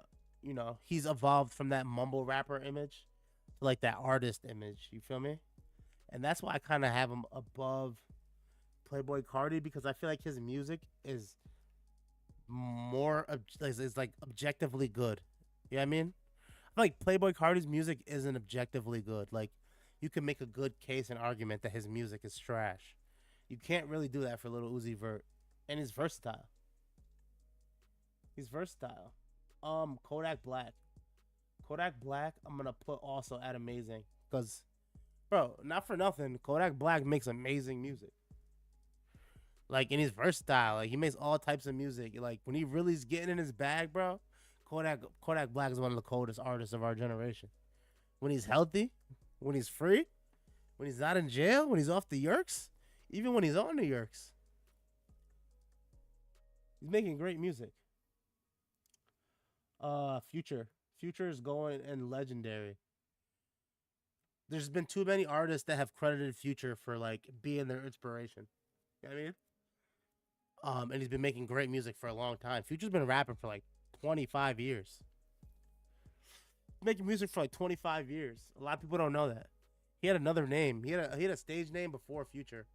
he's evolved from that mumble rapper image to like that artist image. You feel me? And that's why I kind of have him above Playboy Cardi because I feel like his music is is like objectively good. You know what I mean? I feel like Playboy Cardi's music isn't objectively good. Like you can make a good case and argument that his music is trash. You can't really do that for Little Uzi Vert, and he's versatile. He's versatile. Kodak Black. Kodak Black, I'm gonna put also at amazing because, bro, not for nothing, Kodak Black makes amazing music. Like, and he's versatile. Like, he makes all types of music. Like, when he really is getting in his bag, bro, Kodak Black is one of the coldest artists of our generation. When he's healthy, when he's free, when he's not in jail, when he's off the yerks, even when he's on the yerks, he's making great music. Future. Future is going and legendary. There's been too many artists that have credited Future for like being their inspiration. You know what I mean? And he's been making great music for a long time. Future's been rapping for like 25 years. Making music for like 25 years. A lot of people don't know that. He had another name. He had a stage name before Future.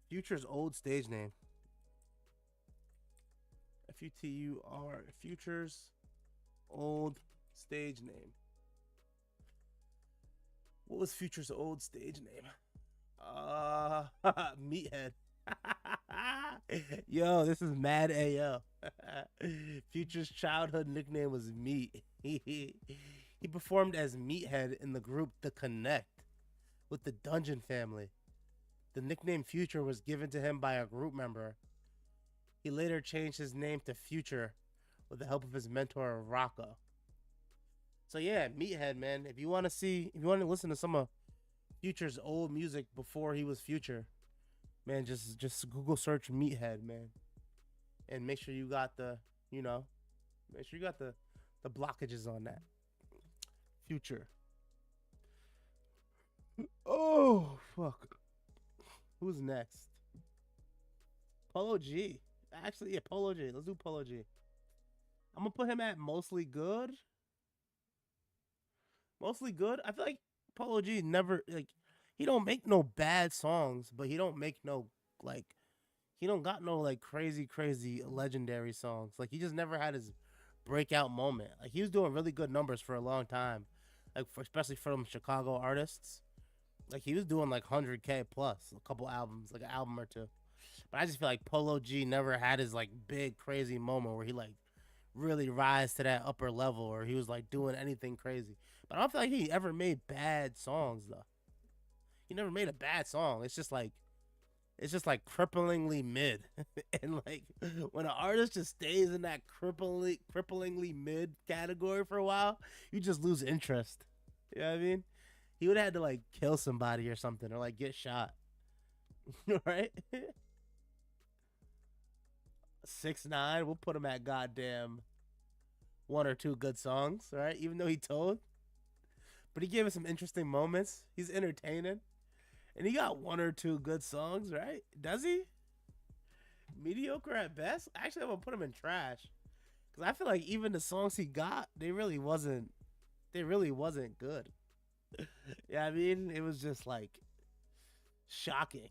Future's old stage name. Futur. Future's old stage name. What was Future's old stage name? Meathead. Yo, this is Mad AO. Future's childhood nickname was Meat. He performed as Meathead in the group The Connect with the Dungeon Family. The nickname Future was given to him by a group member. He later changed his name to Future with the help of his mentor Rocco. So yeah, Meathead, man. If you want to listen to some of Future's old music before he was Future, man, just Google search Meathead, man, and make sure you got the blockages on that. Future. Oh fuck. Who's next? Polo G. Actually, yeah, Polo G. Let's do Polo G. I'm gonna put him at mostly good. Mostly good. I feel like Polo G never he don't make no bad songs, but he don't make no like he don't got no like crazy legendary songs. Like he just never had his breakout moment. Like he was doing really good numbers for a long time, like especially from Chicago artists. Like he was doing like 100K plus a couple albums, like an album or two. But I just feel like Polo G never had his like big crazy moment where he like really rise to that upper level or he was like doing anything crazy. But I don't feel like he ever made bad songs though. He never made a bad song. It's just like cripplingly mid. And like when an artist just stays in that cripplingly mid category for a while, you just lose interest. You know what I mean? He would have had to like kill somebody or something or like get shot. Right? 6ix9ine, we'll put him at goddamn one or two good songs, right? Even though he told. But he gave us some interesting moments. He's entertaining. And he got one or two good songs, right? Does he? Mediocre at best? Actually, I'm going to put him in trash. Because I feel like even the songs he got, they really wasn't good. Yeah, I mean, it was just like shocking,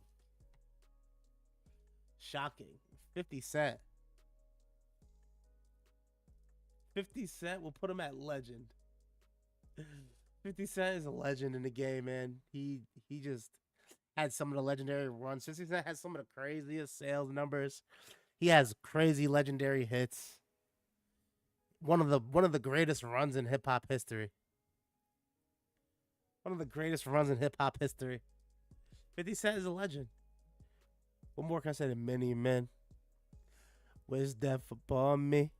shocking. 50 Cent, 50 Cent will put him at legend. 50 Cent is a legend in the game, man. He just had some of the legendary runs. 50 Cent has some of the craziest sales numbers. He has crazy legendary hits. One of the greatest runs in hip hop history. One of the greatest runs in hip hop history. 50 Cent is a legend. What more can I say to many men? Wish death upon me.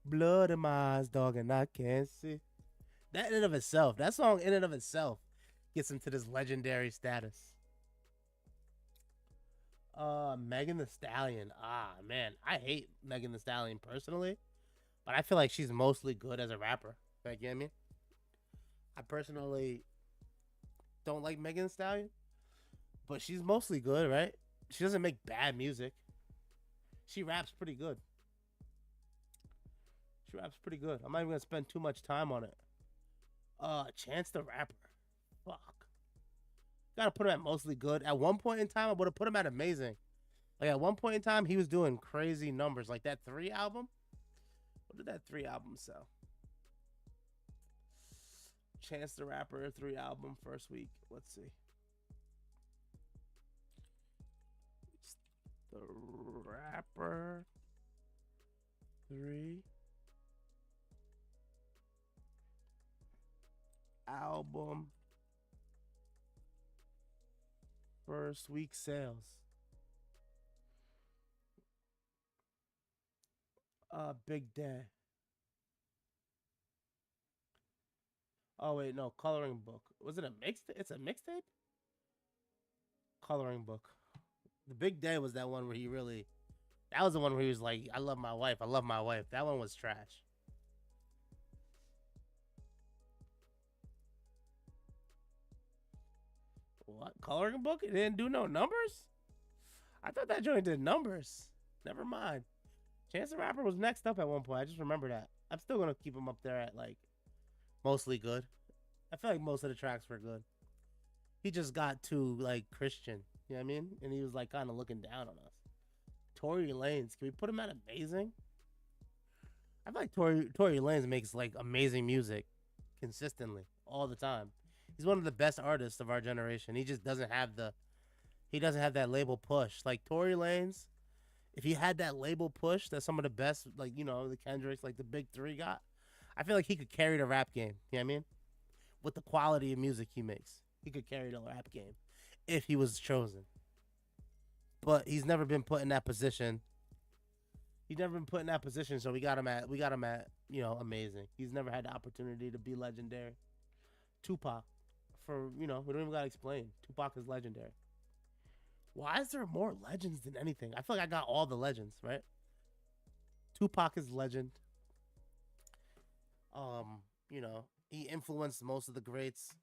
Blood in my eyes, dog, and I can't see. That in and of itself, that song in and of itself gets him to this legendary status. Megan the Stallion. Ah, man, I hate Megan the Stallion personally, but I feel like she's mostly good as a rapper. You get me? I personally don't like Megan the Stallion, but she's mostly good, right? She doesn't make bad music. She raps pretty good. She raps pretty good. I'm not even gonna spend too much time on it. Chance the Rapper. Fuck. Gotta put him at mostly good. At one point in time, I would have put him at amazing. Like at one point in time, he was doing crazy numbers. Like that 3 album. What did that 3 album sell? Chance the Rapper 3 album first week. Let's see. The Rapper 3 album first week sales. Big Day. Oh wait, no, Coloring Book. Was it a mixtape? It's a mixtape. Coloring Book. The Big Day was that one where he really. That was the one where he was like, "I love my wife. I love my wife." That one was trash. What? Coloring Book? It didn't do no numbers? I thought that joint did numbers. Never mind. Chance the Rapper was next up at one point. I just remember that. I'm still gonna keep him up there at like mostly good. I feel like most of the tracks were good. He just got too like Christian. You know what I mean? And he was like kind of looking down on us. Tory Lanez, can we put him at amazing? I feel like Tory Lanez makes like amazing music consistently all the time. He's one of the best artists of our generation. He just doesn't have that label push. Like Tory Lanez, if he had that label push that some of the best, like, you know, the Kendricks, like the big three got, I feel like he could carry the rap game. You know what I mean? With the quality of music he makes, he could carry the rap game if he was chosen. But he's never been put in that position. He's never been put in that position, so we got him at amazing. He's never had the opportunity to be legendary. Tupac, we don't even gotta explain. Tupac is legendary. Why is there more legends than anything? I feel like I got all the legends, right? Tupac is legend. He influenced most of the greats.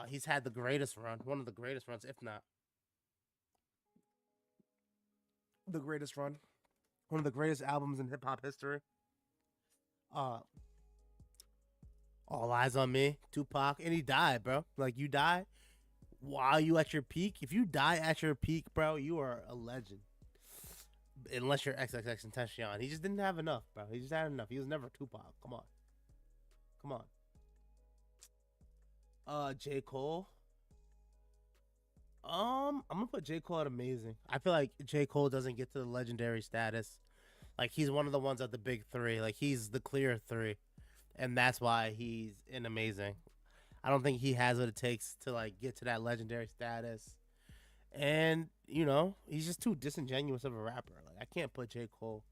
He's had the greatest run, one of the greatest runs, if not the greatest run, one of the greatest albums in hip hop history. Uh, All Eyes on Me, Tupac, and he died, bro. Like you die while you at your peak. If you die at your peak, bro, you are a legend. Unless you're XXX Tentacion, he just didn't have enough, bro. He just had enough. He was never Tupac. Come on, come on. J. Cole. I'm gonna put J. Cole at amazing. I feel like J. Cole doesn't get to the legendary status. Like he's one of the ones at the big three. Like he's the clear three, and that's why he's an amazing. I don't think he has what it takes to like get to that legendary status. And he's just too disingenuous of a rapper. Like I can't put J. Cole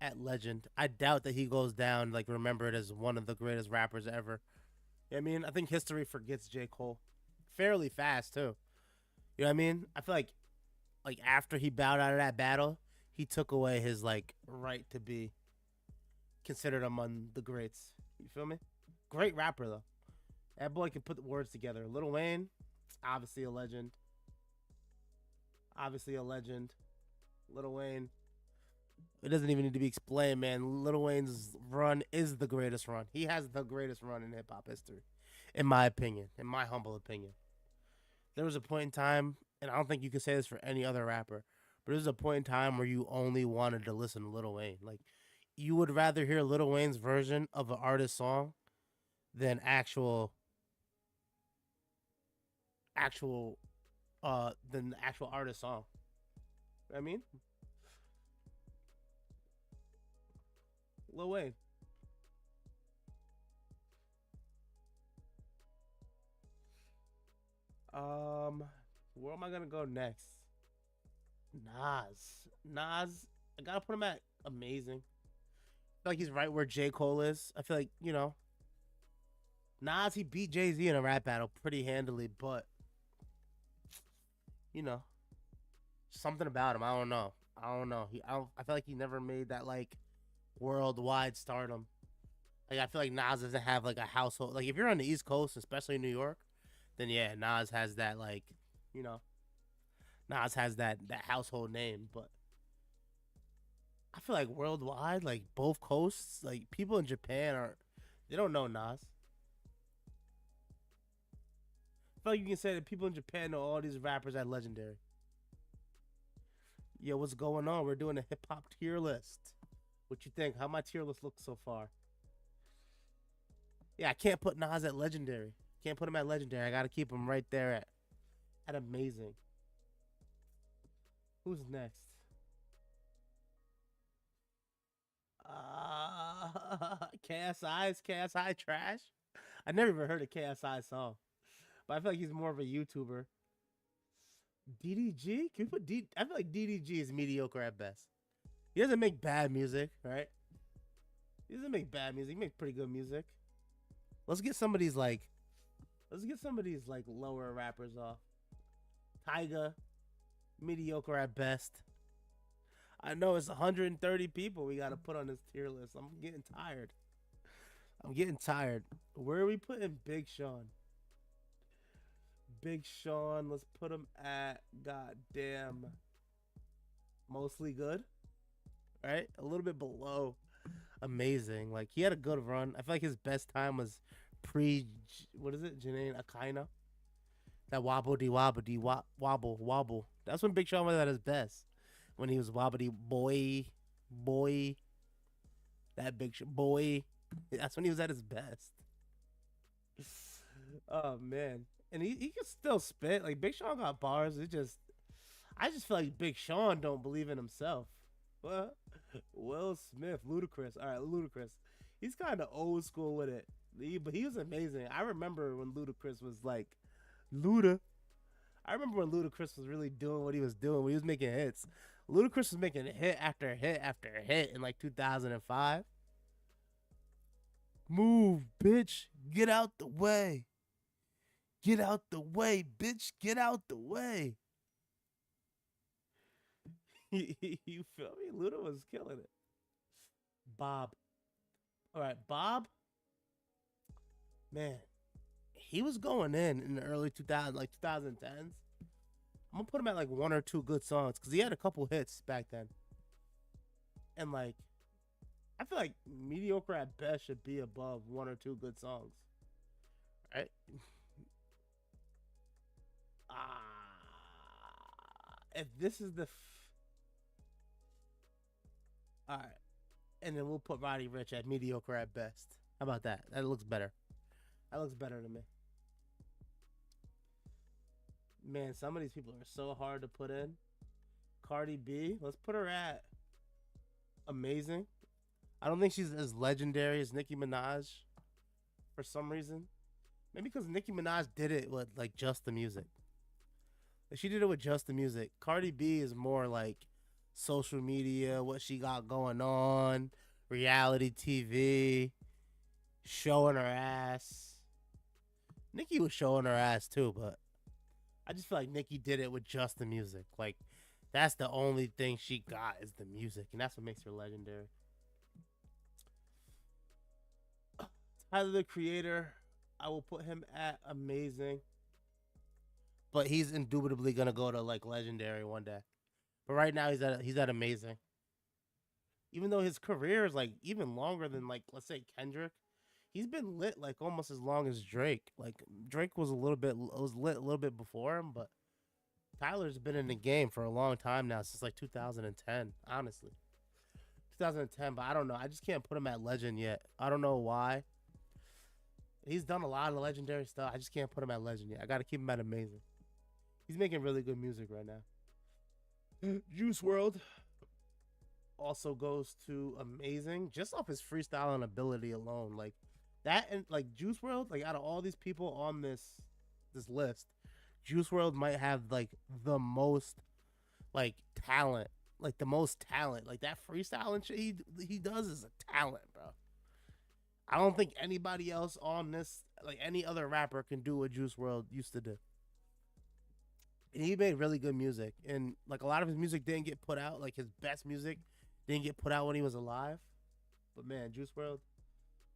at legend. I doubt that he goes down like remembered as one of the greatest rappers ever. You know what I mean? I think history forgets J. Cole fairly fast too. You know what I mean? I feel like after he bowed out of that battle, he took away his like right to be considered among the greats. You feel me? Great rapper though. That boy can put the words together. Lil Wayne, obviously a legend. Obviously a legend. Lil Wayne. It doesn't even need to be explained, man. Lil Wayne's run is the greatest run. He has the greatest run in hip hop history. In my opinion, in my humble opinion, there was a point in time, and I don't think you could say this for any other rapper, but there was a point in time where you only wanted to listen to Lil Wayne. Like, you would rather hear Lil Wayne's version of an artist song than actual than the actual artist song. I mean, Lil Wayne. Um, where am I gonna go next? Nas. I gotta put him at amazing. I feel like he's right where J. Cole is. I feel like, Nas, he beat Jay-Z in a rap battle pretty handily, but you know, something about him. I don't know. I feel like he never made that like worldwide stardom. Like, I feel like Nas doesn't have like a household. Like, if you're on the East Coast, especially New York, then yeah, Nas has that like, you know, Nas has that household name. But I feel like worldwide, like both coasts, like people in Japan are, they don't know Nas. I feel like you can say that people in Japan know all these rappers at Legendary. Yo, what's going on? We're doing a hip hop tier list. What you think? How my tier list looks so far? Yeah, I can't put Nas at Legendary. Can't put him at Legendary. I gotta keep him right there at amazing. Who's next? KSI, is KSI trash? I never even heard a KSI song, but I feel like he's more of a YouTuber. DDG? Can we put D? I feel like DDG is mediocre at best. He doesn't make bad music, right? He doesn't make bad music. He makes pretty good music. Let's get some of these like, lower rappers off. Tyga, mediocre at best. I know it's 130 people we gotta put on this tier list. I'm getting tired. Where are we putting Big Sean? Big Sean, let's put him at goddamn mostly good. Right? A little bit below amazing. Like, he had a good run. I feel like his best time was pre, what is it? Janae Akaina. That wobble de wobble de wobble wobble. That's when Big Sean was at his best. When he was wobbly boy. That Big boy. That's when he was at his best. Oh man. And he can still spit. Like, Big Sean got bars. I just feel like Big Sean don't believe in himself. What? Will Smith, Ludacris. All right, Ludacris. He's kind of old school with it, but he was amazing. I remember when Ludacris was like, Luda. I remember when Ludacris was really doing what he was doing when he was making hits. Ludacris was making hit after hit after hit in like 2005. Move, bitch. Get out the way. Get out the way, bitch. Get out the way. You feel me? Luda was killing it. Bob. All right, Bob. Man, he was going in the early 2000s, like 2010s. I'm gonna put him at like one or two good songs because he had a couple hits back then. And like, I feel like mediocre at best should be above one or two good songs. Right? If this is the all right, and then we'll put Roddy Ricch at mediocre at best. How about that? That looks better. That looks better to me. Man, some of these people are so hard to put in. Cardi B, let's put her at amazing. I don't think she's as legendary as Nicki Minaj for some reason. Maybe because Nicki Minaj did it with like just the music. She did it with just the music. Cardi B is more like social media, what she got going on, reality TV, showing her ass. Nicki was showing her ass too, but I just feel like Nicki did it with just the music. Like, that's the only thing she got is the music, and that's what makes her legendary. Tyler the Creator, I will put him at amazing, but he's indubitably gonna go to like legendary one day. But right now he's at amazing. Even though his career is like even longer than like let's say Kendrick, He's been lit like almost as long as Drake. Like Drake was lit a little bit before him, but Tyler's been in the game for a long time now, since like 2010. Honestly, 2010. But I don't know. I just can't put him at legend yet. I don't know why. He's done a lot of legendary stuff. I just can't put him at legend yet. I got to keep him at amazing. He's making really good music right now. Juice World also goes to amazing just off his freestyling ability alone. Like that, and like Juice World, like out of all these people on this list, Juice World might have like the most like talent, like the most talent. Like that freestyling shit he does is a talent, bro. I don't think anybody else on this, like any other rapper, can do what Juice World used to do. And he made really good music, and like a lot of his music didn't get put out. Like his best music didn't get put out when he was alive. But man, Juice World,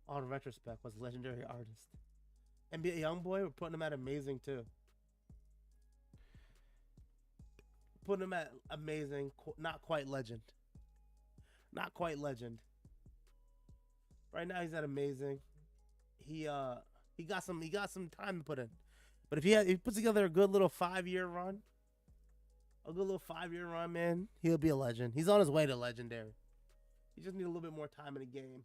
all in retrospect, was a legendary artist. NBA YoungBoy, we're putting him at amazing too. Putting him at amazing, not quite legend. Not quite legend. Right now he's at amazing. He got some time to put in. But if he puts together a good little 5-year run, man, he'll be a legend. He's on his way to legendary. He just need a little bit more time in the game.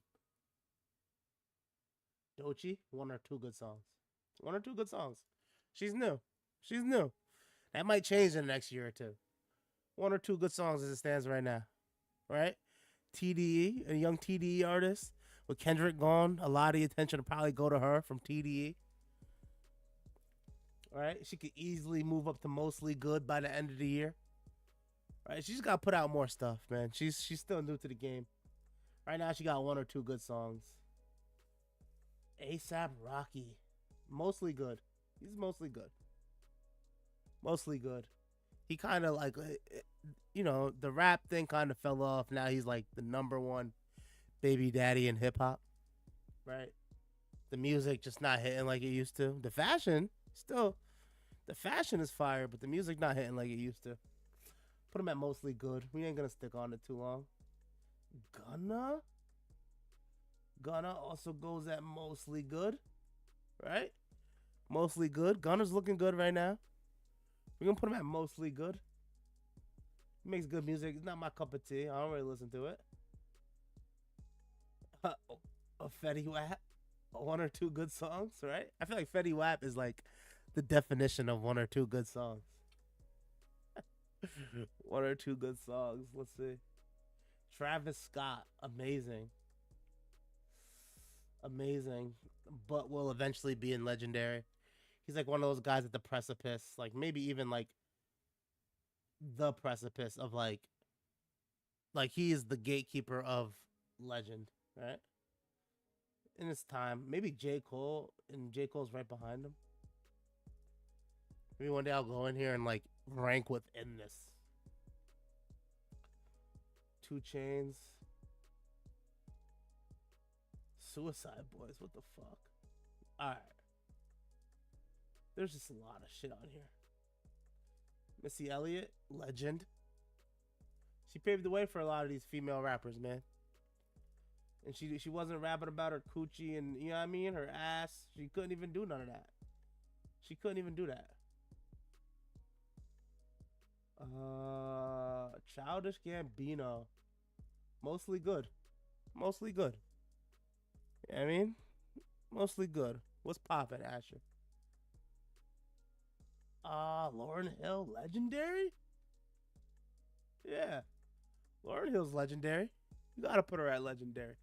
Doechii, 1 or 2 good songs. 1 or 2 good songs. She's new. That might change in the next year or two. 1 or 2 good songs as it stands right now. Right? TDE, a young TDE artist. With Kendrick gone, a lot of the attention will probably go to her from TDE. All right, she could easily move up to mostly good by the end of the year. All right, she's got to put out more stuff, man. She's still new to the game. Right now, she got 1 or 2 good songs. A$AP Rocky, mostly good. He's mostly good. Mostly good. He kind of like, the rap thing kind of fell off. Now he's like the #1 baby daddy in hip hop, right? The music just not hitting like it used to. The fashion is fire, but the music not hitting like it used to. Put him at mostly good. We ain't gonna stick on it too long. Gunna also goes at mostly good, right? Mostly good. Gunna's looking good right now. We're gonna put him at mostly good. He makes good music. It's not my cup of tea. I don't really listen to it. A Fetty Wap, 1 or 2 good songs, right? I feel like Fetty Wap is like the definition of 1 or 2 good songs. 1 or 2 good songs. Let's see. Travis Scott, amazing, but will eventually be in legendary. He's like one of those guys at the precipice, like maybe even like the precipice of like he is the gatekeeper of legend. Right? In his time. Maybe J. Cole, and J. Cole's right behind him. Maybe one day I'll go in here and like rank within this. 2 Chainz. Suicide Boys, what the fuck? Alright. There's just a lot of shit on here. Missy Elliott, legend. She paved the way for a lot of these female rappers, man. And she wasn't rapping about her coochie and, you know what I mean, her ass. She couldn't even do none of that. She couldn't even do that. Childish Gambino. Mostly good. Mostly good. You know what I mean? Mostly good. What's poppin', Asher? Lauryn Hill, legendary? Yeah. Lauryn Hill's legendary. You gotta put her at legendary.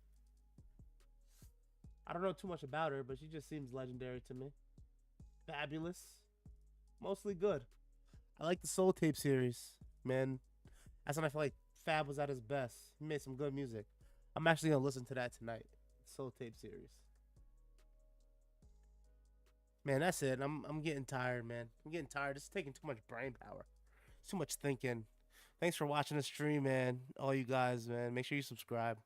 I don't know too much about her, but she just seems legendary to me. Fabulous. Mostly good. I like the Soul Tape series, man. That's when I feel like Fab was at his best. He made some good music. I'm actually gonna listen to that tonight. Soul Tape series. Man, that's it. I'm getting tired, man. I'm getting tired. It's taking too much brain power. It's too much thinking. Thanks for watching the stream, man. All you guys, man. Make sure you subscribe.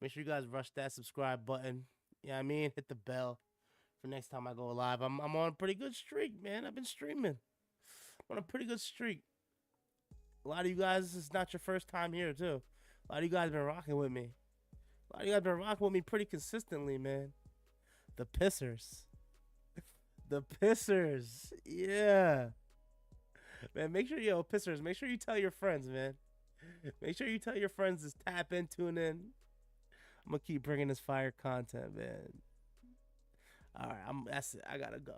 Make sure you guys rush that subscribe button. You know what I mean? Hit the bell for next time I go live. I'm on a pretty good streak, man. I've been streaming. I'm on a pretty good streak. A lot of you guys, this is not your first time here, too. A lot of you guys been rocking with me. A lot of you guys been rocking with me pretty consistently, man. The Pissers. The Pissers. Yeah. Man, make sure, Pissers, make sure you tell your friends, man. Make sure you tell your friends to tap in, tune in. I'm gonna keep bringing this fire content, man. All right, that's it. I gotta go.